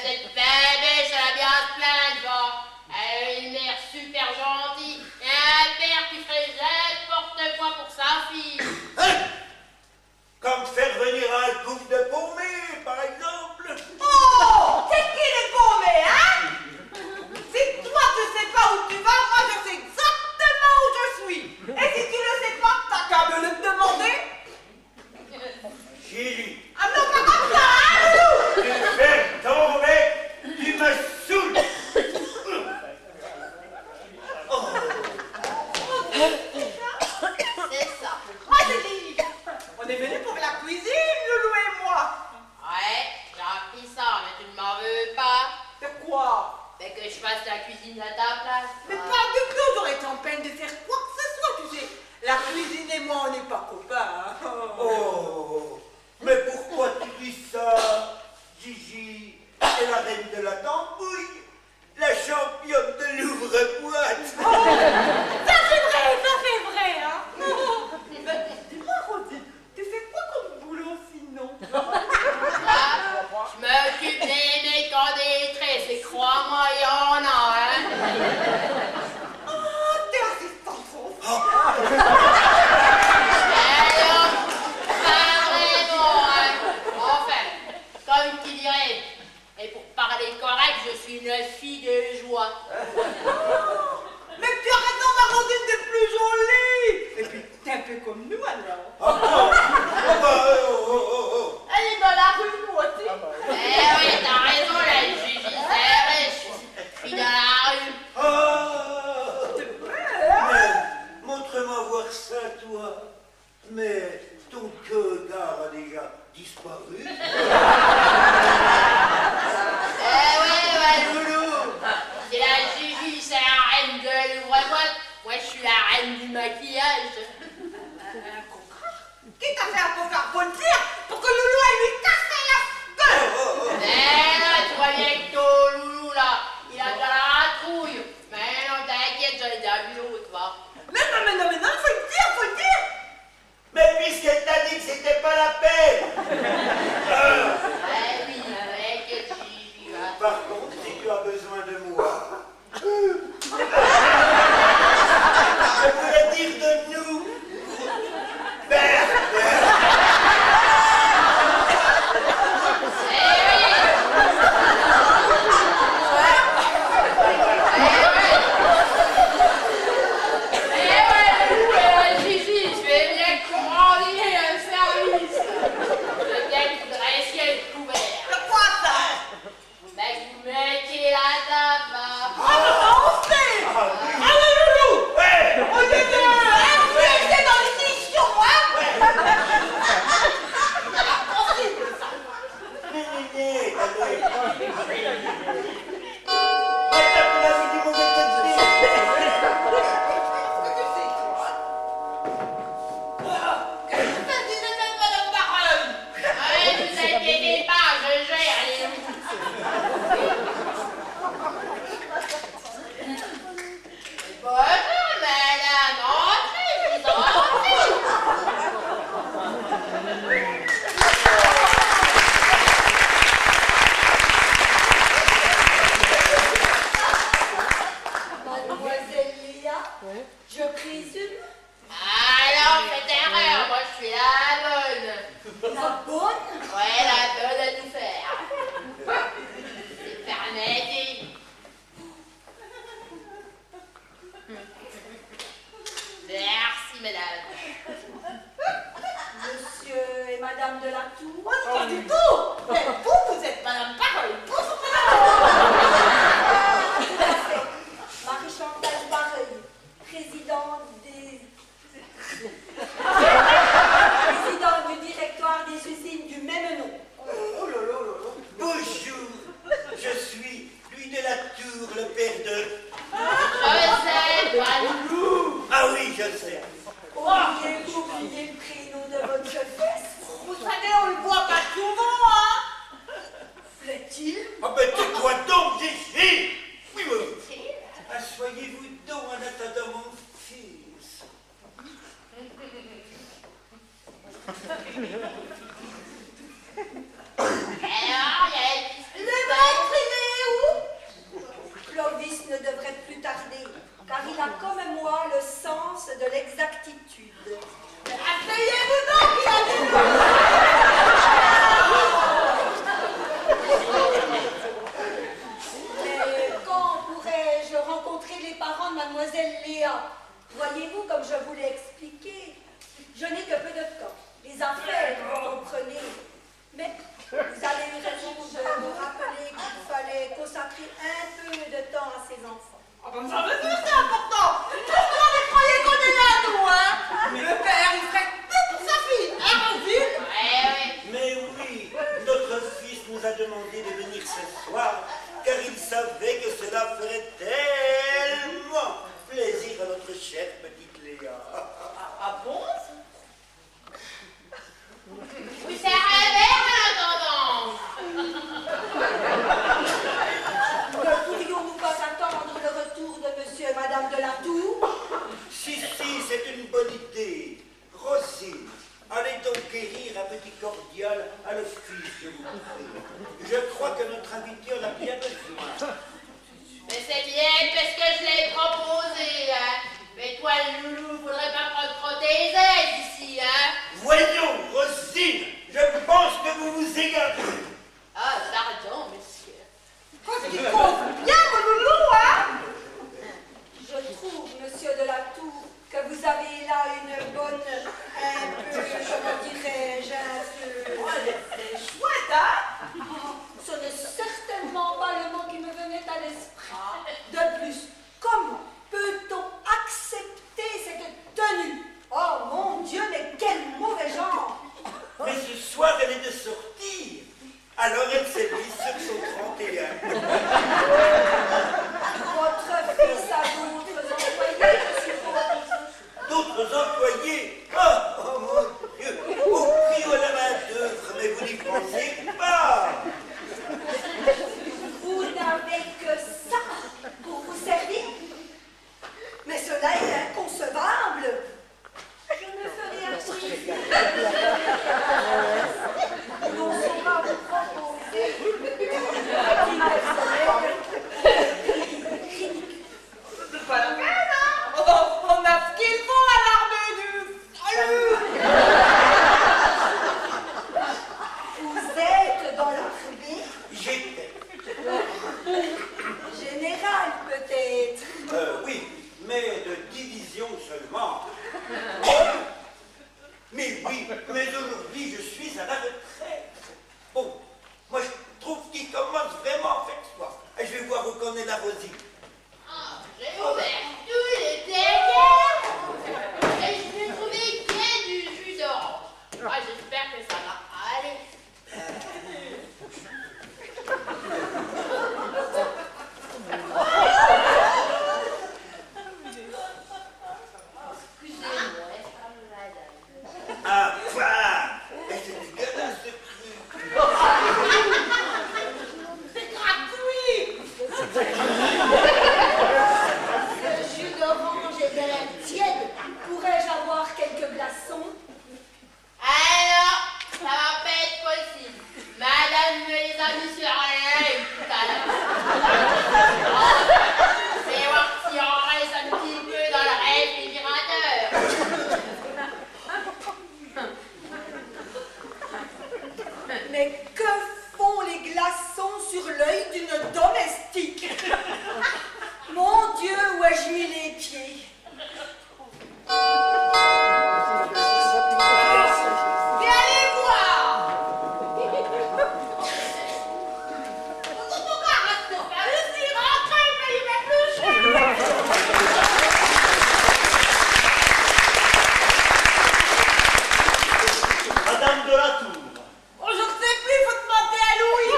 cette bébé, ça va bien se plaindre, genre. Elle a une mère super gentille et un père qui ferait n'importe quoi pour sa fille. Hein? Comme faire venir un couple de paumés, par exemple. Oh! C'est qui les paumés, hein? Si toi tu sais pas où tu vas, moi je sais exactement où je suis. Et si tu le sais pas, t'as qu'à me le demander. Gilles, Ah non, pas comme ça, hein, Loulou? tu fais tomber, tu me saoules. Oh. C'est ça. Moi je dis, on est venu pour la cuisine, Loulou et moi. Ouais, j'ai appris ça, mais tu ne m'en veux pas. De quoi? Mais que je fasse la cuisine à ta place. Mais pas du tout, j'aurais été en peine de faire quoi que ce soit, tu sais. La cuisine et moi, on n'est pas copains, hein. Oh, mais pourquoi tu dis ça, Gigi? C'est la reine de la tambouille, la championne de l'ouvre-boîte. Ça c'est vrai, Mais ton cœur a déjà disparu. Ouais, loulou. C'est la Gigi, c'est la reine de l'ouvre-boîte. Moi, je suis la reine du maquillage. Qui t'a fait un cocard, faut le dire, pour que Loulou elle lui casse la gueule. Mais là, tu vois bien que ton loulou, là, il a de la trouille. Mais non, t'inquiète, j'en ai déjà vu l'autre, va. Mais non, faut le dire, faut le dire. Mais puisqu'elle t'a dit que c'était pas la peine. Ouais, oui, avec Gigi, va. Par contre, si tu as besoin de moi, je voulais dire de nous. Merde. Gigi, je vais bien commander un service. Peut-être que vous dressiez le couvert. De quoi ça? Mais vous mettez la table. Ah non, on fait. Allez Loulou. Ouais. Au lieu de rester dans l'émission, hein. Impossible ça. Qu'est-ce que tu fais, disait Madame Baronne? Ouais, vous inquiétez pas, je gère les loups. Bonjour, madame, entrez, vous entrez. Mademoiselle Léa, je présume Alors, faites erreur, moi je suis la bonne. la bonne. Ouais, la bonne à tout faire. C'est permettez. Merci, madame. Monsieur et Madame de la Tour. Moi, pas du tout. Mais vous êtes Madame Parole. Tout à fait. Marie-Chantal Barreuil, présidente du directoire des usines du même nom. Oh là là là là. Bonjour, je suis Louis de la Tour, le père de... Joseph, pas loulou. Ah oui, je sais. Oubliez-vous le prénom de votre fesse? Vous savez, on le voit pas souvent, hein. Plaît-il? Ah ben tu quoi donc, Gigi? Oui, oui. Assoyez-vous donc en attendant mon fils. Alors, il y a Le maître, il est où? Clovis ne devrait plus tarder, car il a comme moi le sens de l'exactitude. Asseyez-vous donc, il a dit. Mais quand pourrais-je rencontrer les parents de Mademoiselle Léa? Voyez-vous, comme je vous l'ai expliqué, je n'ai que peu de temps. Les affaires, vous comprenez. Mais vous avez eu raison de me rappeler qu'il fallait consacrer un peu de temps à ses enfants. Ah ben ça veut dire c'est important. Pourquoi vous croyez qu'on est là, nous, hein? Le père, il ferait tout pour sa fille, hein, Rosine? Ouais. Mais oui, notre fils nous a demandé de venir ce soir, car il savait que cela ferait tellement plaisir à notre chère petite Léa. Ah bon? Vous servez un verre en attendant. Ne pourrions-nous pas attendre le retour de monsieur et madame de la Tour? Si, c'est une bonne idée. Rosine, allez donc guérir un petit cordial à l'office, je vous prie. Je crois que notre invité en a bien besoin. Mais c'est bien parce que je l'ai proposé, hein. Mais toi, le loulou, faudrait pas prendre trop tes ailes, fiction seulement. Mais oui, mais aujourd'hui je suis à la retraite. Bon, moi je trouve qu'il commence vraiment à faire soif. Et je vais voir où qu'on est la Rosie. Ah, j'ai ouvert tous les décors et je n'ai trouvé que du jus d'orange. Ah, j'espère que ça va aller. Excusez-moi, madame. Ah, voilà. Et c'est dégueulasse ce truc. C'est gratuit. Ce jus d'orange est de la tiède. Pourrais-je avoir quelques glaçons? Alors, ça va pas être possible. Madame me les a mis sur l'œil tout à l'heure. C'est voir si on reste un petit peu dans le réfrigérateur. Mais que font les glaçons sur l'œil d'une domestique? Mon Dieu, où ai-je mis les pieds? Mais allez voir. Pourquoi rester par ici? Rentrez, payez ma bouche. Madame de la Tour, Oh, je ne sais plus, faut demander à Louis.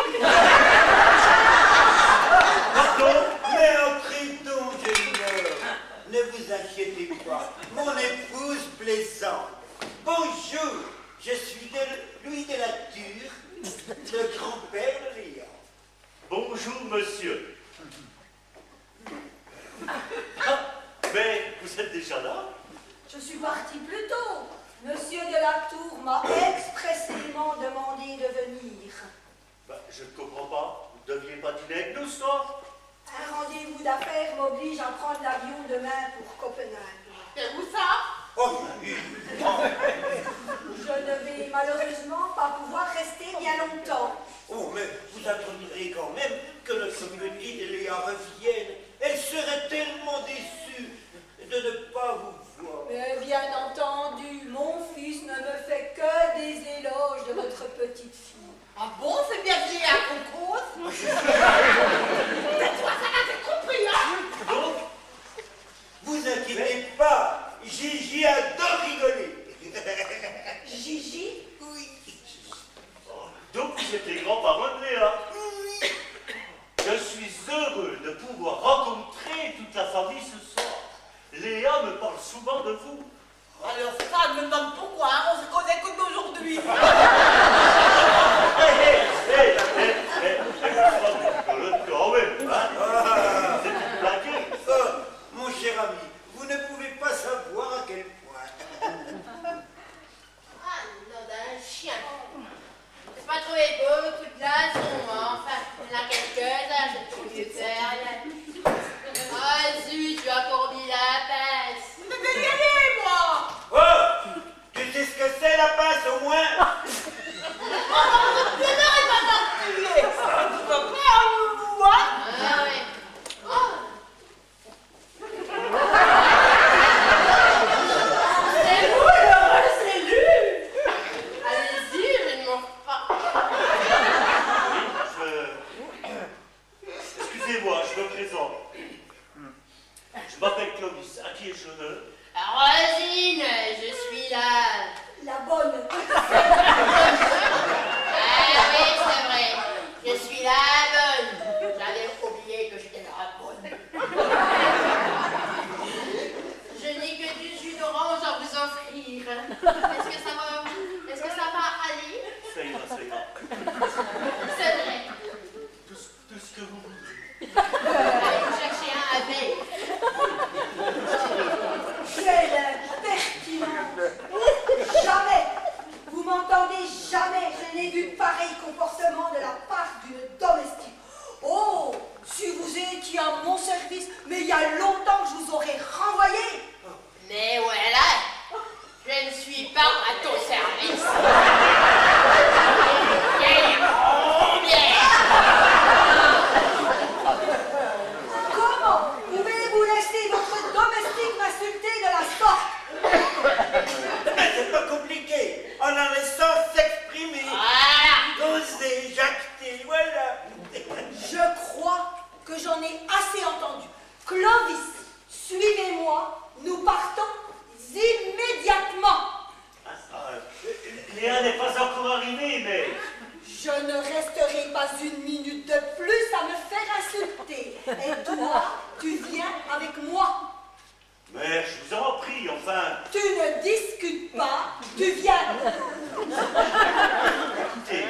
Pardon, mais entrez donc, Junior. Ne vous inquiétez pas, mon épouse plaisante. Bonjour, je suis Louis de la Tour, le grand-père de Léa. bonjour monsieur. Ah, mais vous êtes déjà là? Je suis partie plus tôt. Monsieur de la Tour m'a expressément demandé de venir. Je ne comprends pas. Vous ne deviez pas dîner avec nous ce soir? Un rendez-vous d'affaires m'oblige à prendre l'avion demain pour Copenhague. C'est où ça? Oh, oui. Je ne vais malheureusement pas pouvoir rester bien longtemps. Oh, mais vous attendirez quand même que notre petite Léa revienne. Elle serait tellement déçue de ne pas vous voir. Mais bien entendu, mon fils ne me fait que des éloges de votre petite fille. Ah bon, c'est bien qu'il y ait un concours. C'est toi, ça n'a pas compris, hein? Donc, vous inquiétez pas, Gigi adore rigoler. Gigi? Oui. Donc vous êtes les grands-parents de Léa. Je suis heureux de pouvoir rencontrer toute la famille ce soir. Léa me parle souvent de vous. Alors ça, je me demande pourquoi, hein, on se connaît que d'aujourd'hui. Quand même, hein? C'est une blague. Oh, mon cher ami, vous ne pouvez pas savoir à quel point. Ah, non, d'un chien. J'ai pas trouvé beaucoup de glaçons, hein. Enfin, il y en a quelques-uns, j'ai pu faire. Ah, zut, tu as encore mis la pince. Mais je vais y aller, moi. Oh, tu sais ce que c'est la pince au moins? Je n'aurais pas mentir. Tu peux pas, moi? Ah ouais. Oh. C'est vous, l'heureux, c'est lui. Allez-y, je ne manque pas. Excusez-moi, je me présente. Je m'appelle Clovis, à qui ai-je l'honneur? Rosine, je suis là. La bonne. Ah oui, c'est vrai. Je suis la bonne. J'avais oublié que j'étais la bonne. Je n'ai que du jus d'orange à vous offrir. Est-ce que ça va aller? Ça ira, ça ira. C'est vrai. Tout ce que vous voulez. Allez vous chercher un avec. Quelle impertinence! Jamais! Vous m'entendez? Jamais je n'ai vu pareil comportement de la part d'une domestique. Oh! Si vous étiez à mon service, mais il y a longtemps que je vous aurais renvoyé! Mais voilà, je ne suis pas à ton service. Comment pouvez-vous laisser votre domestique m'insulter de enfin... Tu ne discutes pas, tu viens. Écoutez,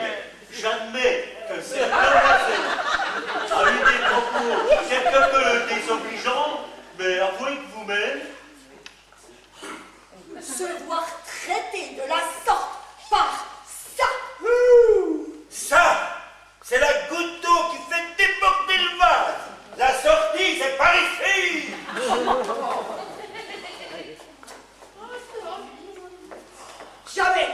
j'admets que cette demoiselle a eu des propos quelque peu désobligeants, mais avouez que vous-même... Se voir traité de la sorte par ça. Ça, c'est la goutte d'eau qui fait déborder le vase. La sortie, c'est par ici. Jamais,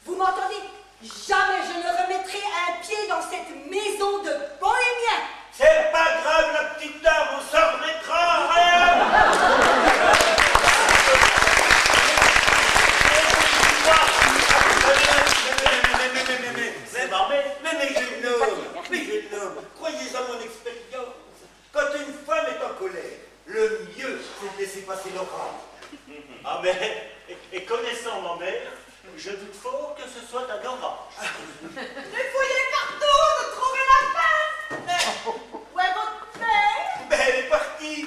vous m'entendez? Jamais je ne remettrai un pied dans cette maison de bohémiens. C'est pas grave, la petite dame, on s'en remettra, rien. Mais jeune homme, croyez à mon expérience. Quand une femme est en colère, le mieux, c'est de laisser passer l'orage. Ah mais, et connaissant ma mère, je doute fort que ce soit un orage. J'ai fouillé partout, j'ai trouvé la femme. Mais où est votre mère? Ben, elle est partie.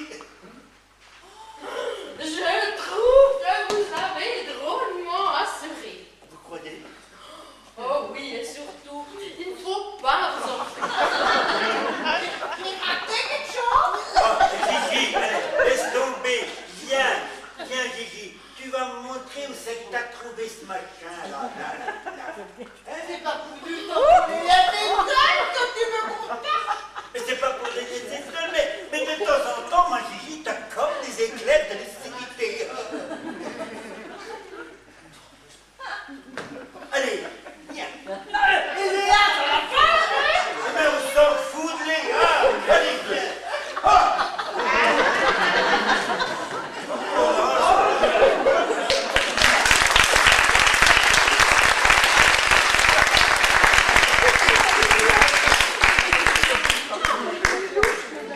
Je trouve que vous avez drôlement assuré. Vous croyez? Oh oui, et surtout, il ne faut pas vous en faire. J'ai raté quelque chose? Oh, Gigi, allez, laisse tomber. Viens, Gigi. Tu vas me montrer où c'est que t'as trouvé ce machin, là. C'est pas voulu t'envoyer les étoiles que tu me contactes. Mais c'est pas pour les étoiles, mais de temps en temps, moi, Gigi, t'as comme des éclairs de lucidité. Allez, viens. Léa, ça va pas? Mais on s'en fout de Léa. Allez, viens. Oh.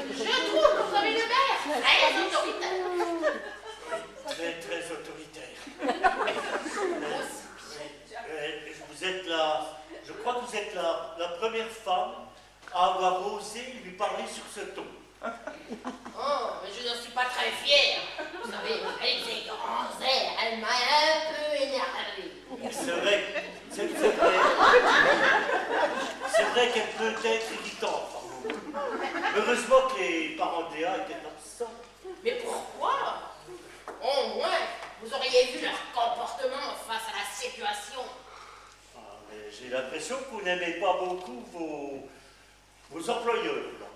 Je trouve que vous avez une mère très autoritaire. Très autoritaire. Vous êtes je crois que vous êtes la première femme à avoir osé lui parler sur ce ton. Oh, mais je n'en suis pas très fière. Vous savez, avec ses grands airs, elle m'a un peu énervée. C'est vrai, c'est vrai qu'elle peut être irritante par moments. Heureusement que les parents de Léa étaient absents. Mais pourquoi? Au moins, vous auriez vu leur comportement face à la situation. Ah, mais j'ai l'impression que vous n'aimez pas beaucoup vos employeurs. Là.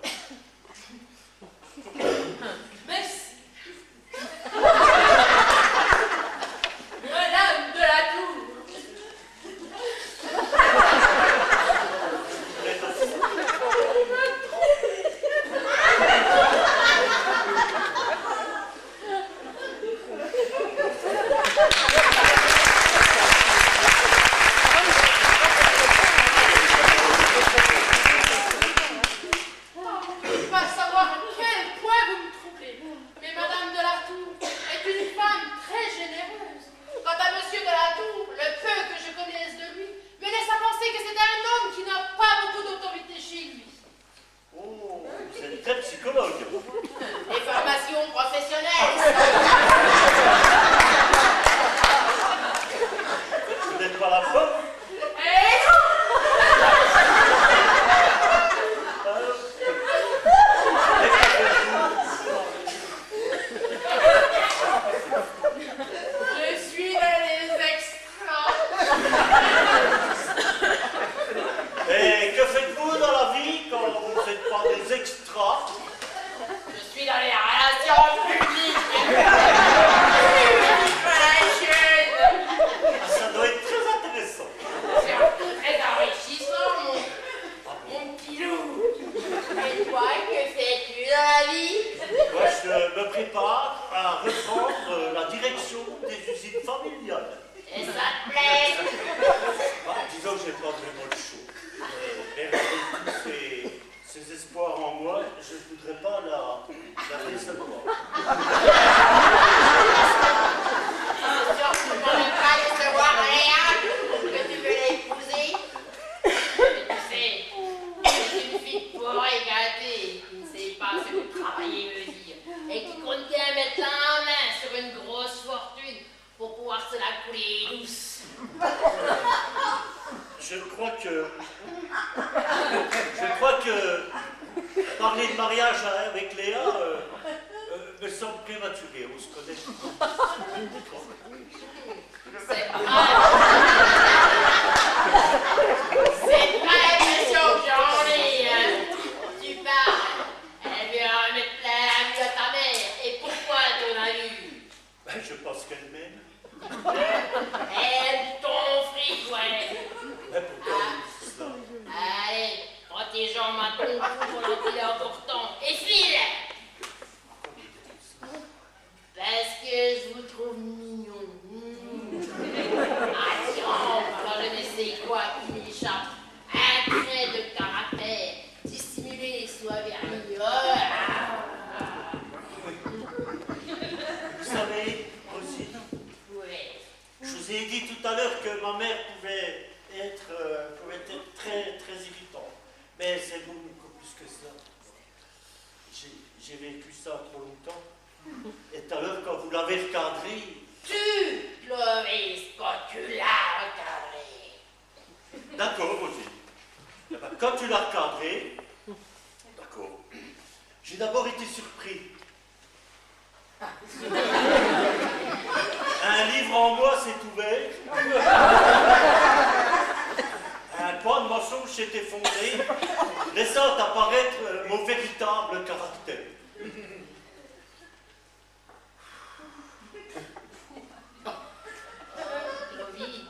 Merci. Madame de la Tour. Vous êtes aussi- Pas savoir à quel point demander le mariage avec Léa me semble prématuré, on se connaît. C'est pas l'impression que j'en ai, hein. Tu parles. Elle vient mettre la vie à ta mère. Et pourquoi, à ton avis? Ben, je pense qu'elle m'aime. Elle aime ton fric, ouais. Mais pourquoi elle dit cela? Allez, prends tes jambes à ton cou pour l'enfiler important. Et file! Parce que je vous trouve mignon. Attention, alors je ne sais quoi qui m'échappe. Un trait de caractère, dissimulé sous un vernis. Vous savez, Rosine, Oui. je vous ai dit tout à l'heure que ma mère pouvait être très, très irritante. Mais c'est beaucoup plus que ça. J'ai vécu ça trop longtemps. Et tout à l'heure, quand vous l'avez recadré... Tu, Clovis, quand tu l'as recadré. D'accord, Rosine. Eh ben, quand tu l'as recadré... D'accord. J'ai d'abord été surpris. Un livre en bois s'est ouvert. Un pan de mensonge s'est effondré, laissant apparaître mon véritable caractère. Clovis.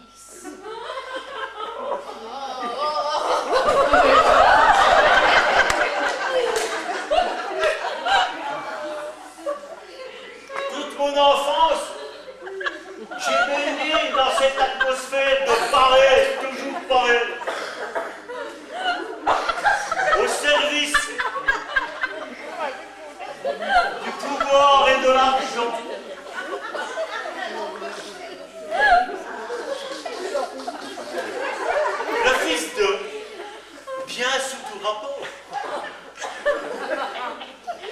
Toute mon enfance, j'ai baigné dans cette atmosphère de pareil, toujours pareil. Au service du pouvoir et de l'argent. Le fils de, bien sous tout rapport.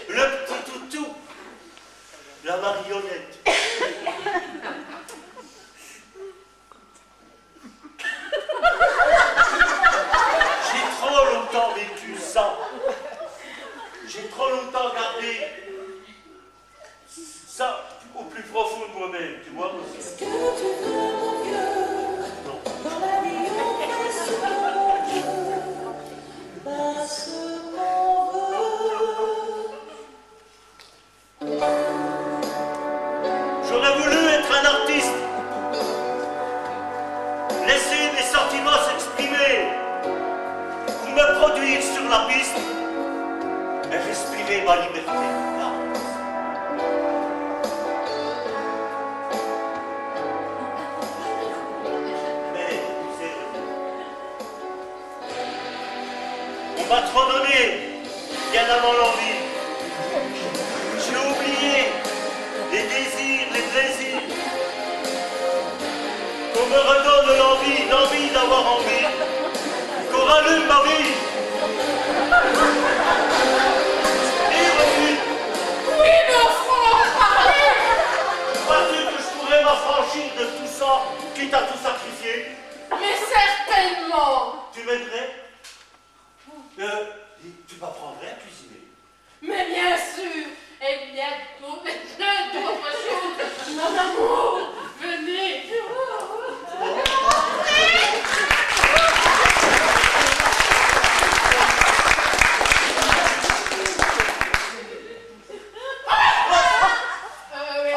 Le petit toutou, la marionnette. J'ai trop longtemps vécu ça. J'ai trop longtemps gardé ça au plus profond de moi-même, tu vois. Est-ce que tu veux mon cœur? Non. Dans la vie on fait ce qu'on veut, pas ce qu'on veut. J'aurais voulu être un artiste. Laisser mes sentiments s'exprimer. Pour me produire sur la piste et respirer ma liberté. Mais, on m'a trop donné, bien avant l'envie. J'ai oublié les désirs, les plaisirs. Qu'on me redonne l'envie d'avoir envie. Qu'on rallume ma vie. Et Rosine, Oui, mon frère, parlez! crois-tu que je pourrais m'affranchir de tout ça, quitte à tout sacrifier? Mais certainement! Tu m'aiderais? Tu m'apprendrais à cuisiner? Mais bien sûr! Et bientôt, mais plein d'autres choses! Mon amour, venez! Oui.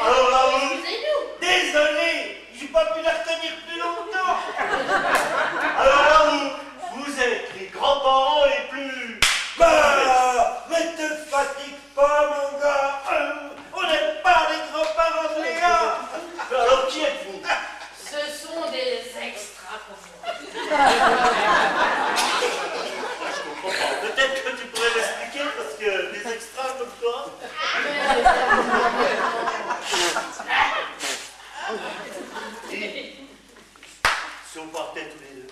Alors là, vous, Excusez-nous. désolé, j'ai pas pu la retenir plus longtemps. Alors là, vous êtes les grands-parents les plus... Bah, mais te fatigue pas, mon gars. On n'est pas les grands-parents de Léa. Alors qui êtes-vous? Ce sont des extras pour moi. Je comprends pas. Peut-être que tu pourrais m'expliquer parce que des extras comme toi... Et si on partait tous les deux?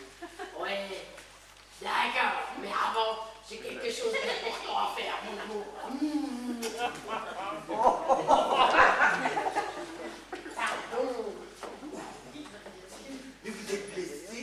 Oui, d'accord, mais avant, j'ai quelque chose d'important à faire, mon amour. Pardon. Mais vous êtes blessé?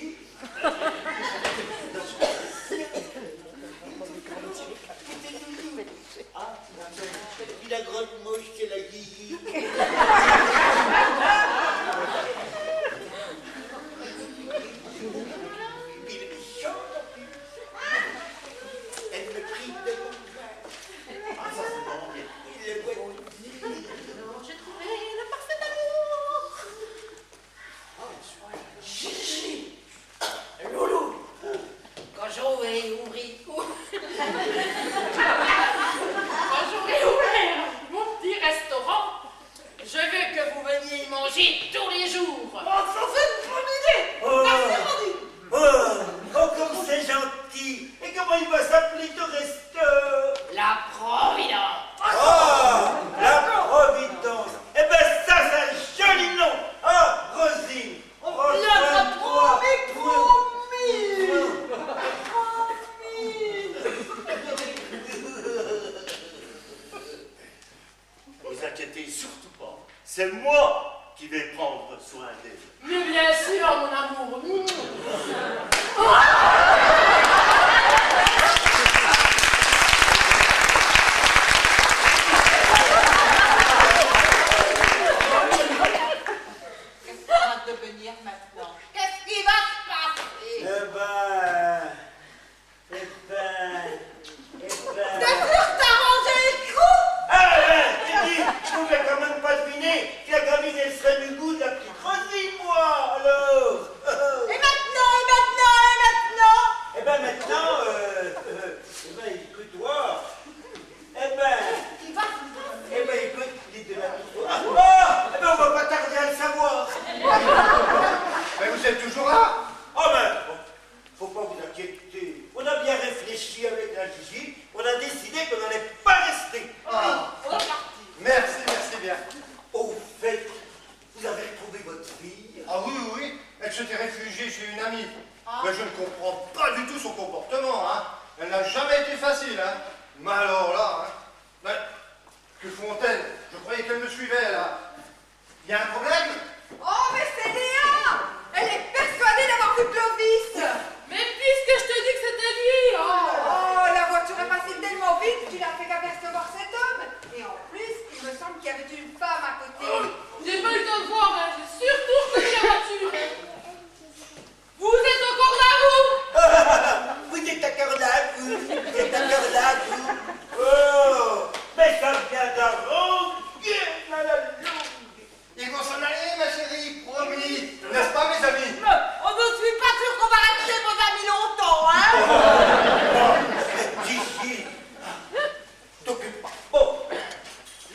chier tous les jours. Oh, ça c'est une bonne idée. Merci, Rosine. Oh, comme c'est gentil. Et comment il va s'appeler ton resto? La Providence. Oh, la Providence. Eh ben ça, c'est un joli nom. Ah, Rosine. On prends viendra soin de toi. promis. Vous inquiétez surtout pas. C'est moi qui vais prendre soin d'elle. Mais bien sûr, mon amour. Qu'est-ce qu'on va devenir maintenant? Qu'est-ce qui va se passer? T'as sûr que t'as rangé le coup? Ah ben, j'ai dit, je pouvais quand même pas deviner que la gamine, elle serait du goût de la petite Rosine, moi, alors. Et maintenant, et maintenant, et maintenant? Eh ben maintenant, eh ben écoute-toi. Eh ben écoute, dites de la petite. Oh, eh ben on va pas tarder à le savoir. Mais vous êtes toujours là? Oh ben, bon, faut pas vous inquiéter. On a bien réfléchi avec la Gigi, on a décidé qu'on n'allait pas rester. Ah, On est parti. merci, merci bien. Au fait, vous avez retrouvé votre fille. Ah oui, oui, oui, elle s'était réfugiée chez une amie. Ah. Mais je ne comprends pas du tout son comportement, hein. Elle n'a jamais été facile, hein. Mais alors là, hein. Mais, que Fontaine, je croyais qu'elle me suivait, là. Il y a un problème? Oh, mais c'est Léa! Elle est persuadée d'avoir vu Clovis! Mais puisque je te dis que c'était lui, Oh, la voiture est passée tellement vite que tu n'as fait qu'apercevoir cet homme. Et en plus, il me semble qu'il y avait une femme à côté. J'ai pas eu le temps de voir, hein. J'ai surtout reconnu la voiture. Vous êtes encore là, vous? Vous êtes encore là, vous. Vous êtes encore là, vous. Oh, mais ça vient d'arranger la longue. Ils vont s'en aller, ma chérie, promis. N'est-ce pas, mes amis? On ne suis pas sûr qu'on va rester vos amis longtemps, hein? Gigi, t'occupe pas. Bon,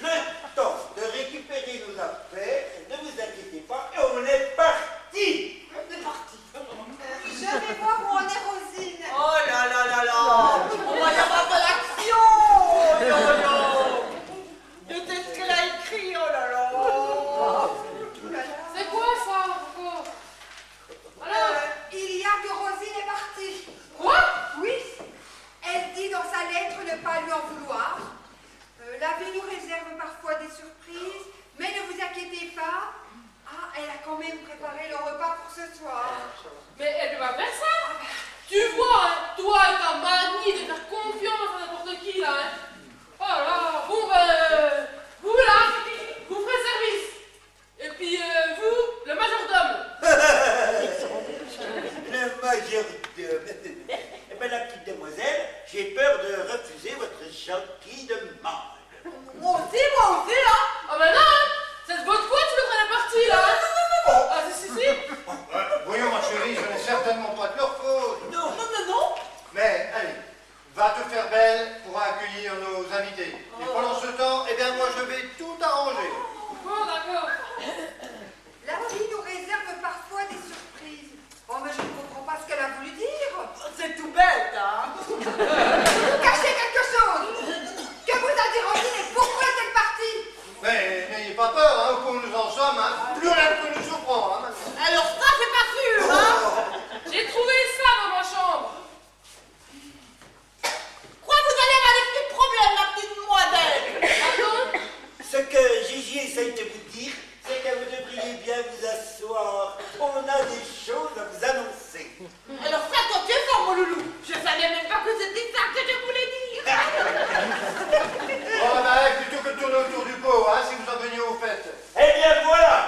le temps de récupérer nos affaires, ne vous inquiétez pas, et on est parti. On est parti. Je vais voir où en est Rosine. Oh là là là là. On va y avoir de l'action. Oh là là. Et qu'est-ce qu'elle a écrit? Oh là là. C'est quoi ça encore? Alors? Il y a que Rosine est partie. Quoi? Oui. Elle dit dans sa lettre ne pas lui en vouloir. La vie nous réserve parfois des surprises, mais ne vous inquiétez pas. Ah, elle a quand même préparé le repas pour ce soir. Mais elle peut pas faire ça. Tu vois, hein, toi et ta manie de faire confiance à n'importe qui, là, hein. Oh là, bon ben, vous là, vous ferez service. Et puis vous, le majordome. Le majordome. Eh bien, la petite demoiselle, j'ai peur de refuser votre gentille demande. Moi aussi, là. Ah ben non, hein. C'est de votre faute, tu me ferais la partie, là, hein. Ah si, si, si. Voyons, ma chérie, ce n'est certainement pas de leur faute. Non, Mais, allez, va te faire belle pour accueillir nos invités. Et pendant ce temps, eh bien, moi, je vais tout arranger. Bon, d'accord. La vie nous réserve parfois des surprises. Oh, mais je ne comprends pas ce qu'elle a voulu dire. C'est tout bête, hein. Vous cachez quelque chose. Que vous a dit Rosine et pourquoi est-elle partie? Mais n'ayez pas peur, hein, où nous en sommes, hein. Plus rien ne peut nous surprendre, hein, maintenant. Alors ça, c'est pas sûr, hein. J'ai trouvé ça dans ma chambre. Quoi, vous allez avoir des petits problèmes, ma petite demoiselle. Pardon? ce que Gigi essaye de vous dire, c'est que vous devriez bien vous asseoir. On a des choses à vous annoncer. Alors ça, toi, tu es fort, mon loulou. Je savais même pas que c'était ça que je voulais dire. Bon, ben, plutôt que de tourner autour du pot, hein, si vous en veniez au fait. Eh bien voilà,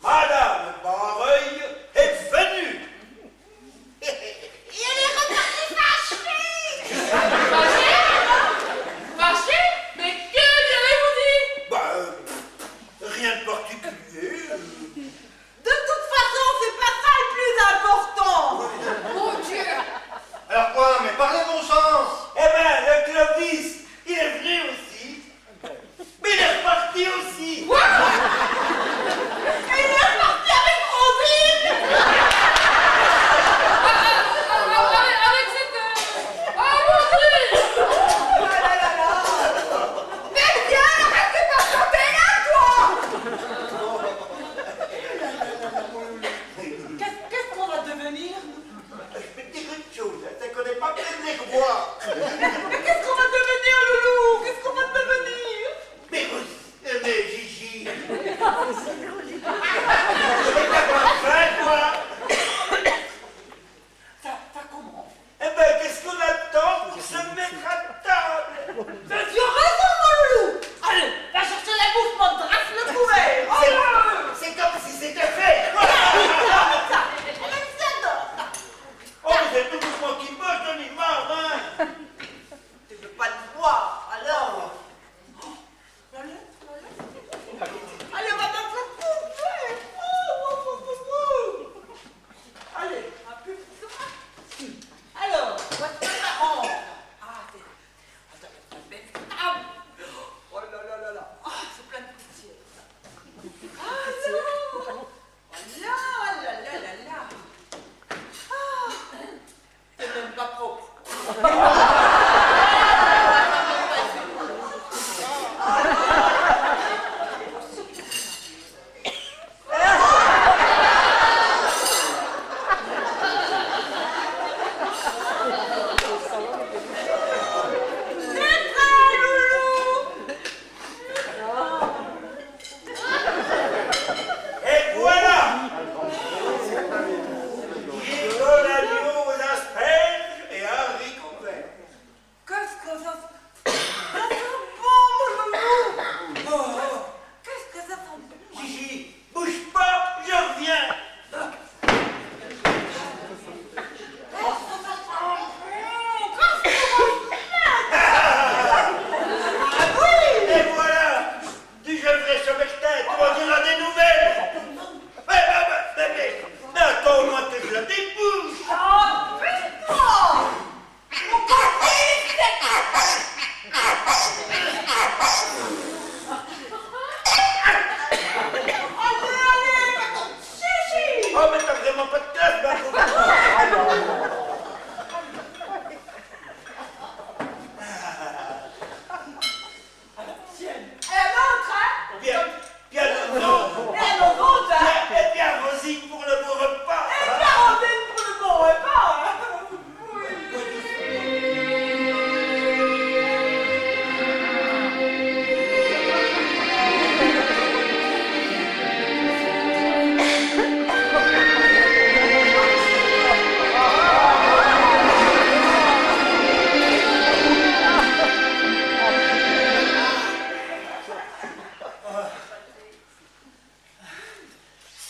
Madame Barreuil est venue. Et elle est repartie fâchée. Fâché? Fâché? Mais que lui avez-vous dit? Bah, rien de particulier. De toute façon,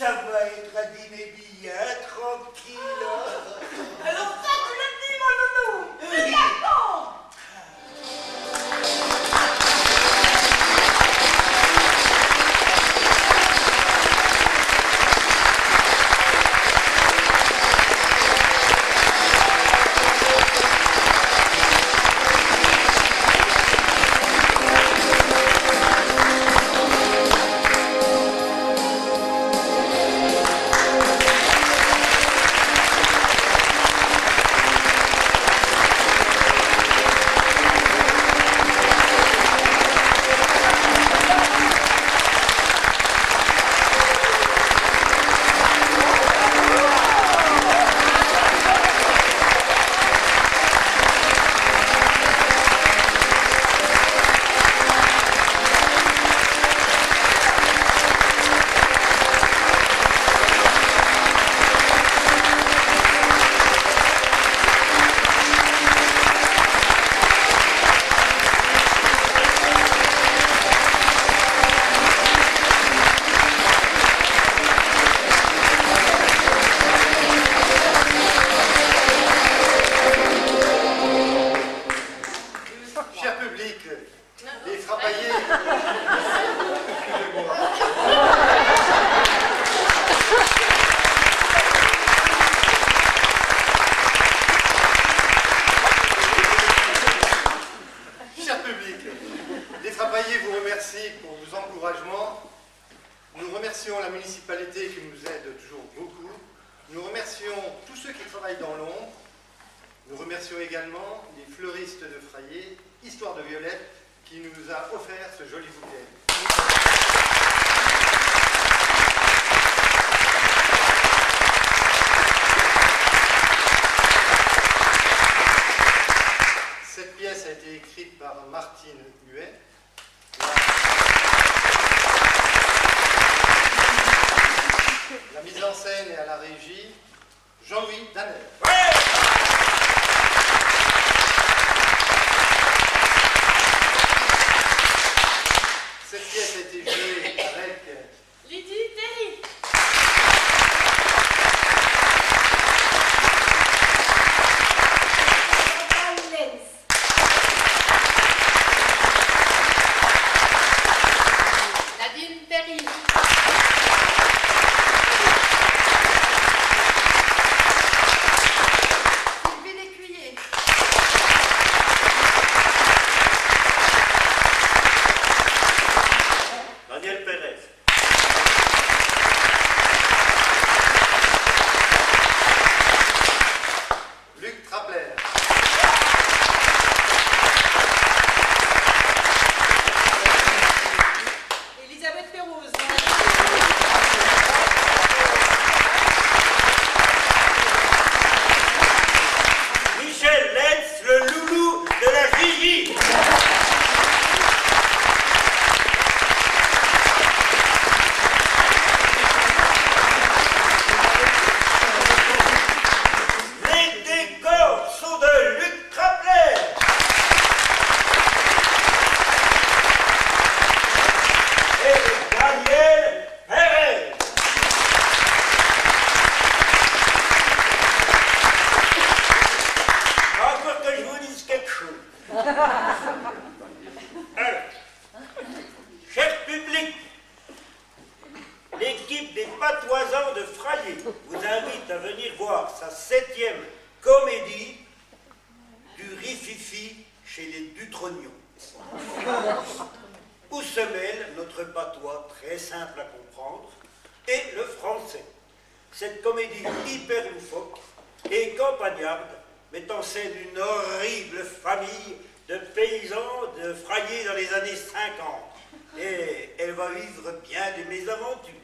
Ça va être un dîner bien tranquille. Alors ça, tu le dis, mon nounou. Oui. D'accord. Cher public, les frappayés. Cher public, les frappayés vous remercient pour vos encouragements. Nous remercions la municipalité qui nous aide toujours beaucoup. Nous remercions tous ceux qui travaillent dans l'ombre. Nous remercions également les fleuristes de Frayé, Histoire de Violette, qui nous a offert ce joli bouquet. Cette pièce a été écrite par Martine Huet. La mise en scène et à la régie, Jean-Louis Danner. Cette pièce a été jouée avec Lydie Terry. Nadine Terry. Sylvie Lécuyer. Daniel Pérez. Luc Trapler. Elisabeth Pérouse. Michel Lenz, le loulou de la Gigi. Les décors sont de Luc Trapler. Et de Daniel Pérez. Encore que je vous dise quelque chose. Alors, cher public, l'équipe des Patoisans de Frayé vous invite à venir voir sa 7e comédie du rififi chez les Dutrognon. Où se mêle notre patois très simple à comprendre et le français. Cette comédie hyper loufoque et campagnarde met en scène une horrible famille de paysans de Frayé dans les années 50. Et elle va vivre bien des mésaventures.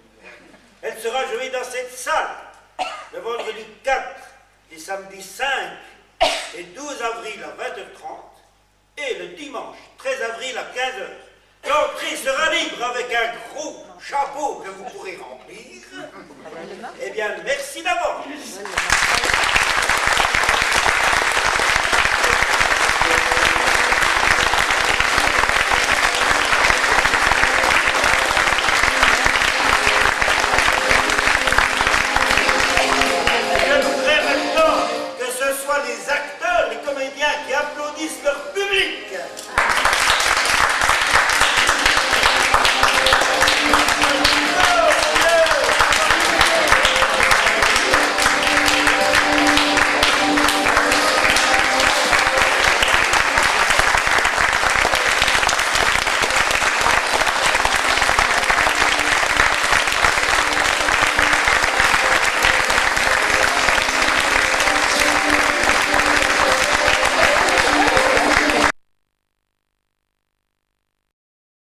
Elle sera jouée dans cette salle le vendredi 4, les samedis 5 et 12 avril à 20h30 et le dimanche 13 avril à 15h. L'entrée sera libre avec un gros chapeau que vous pourrez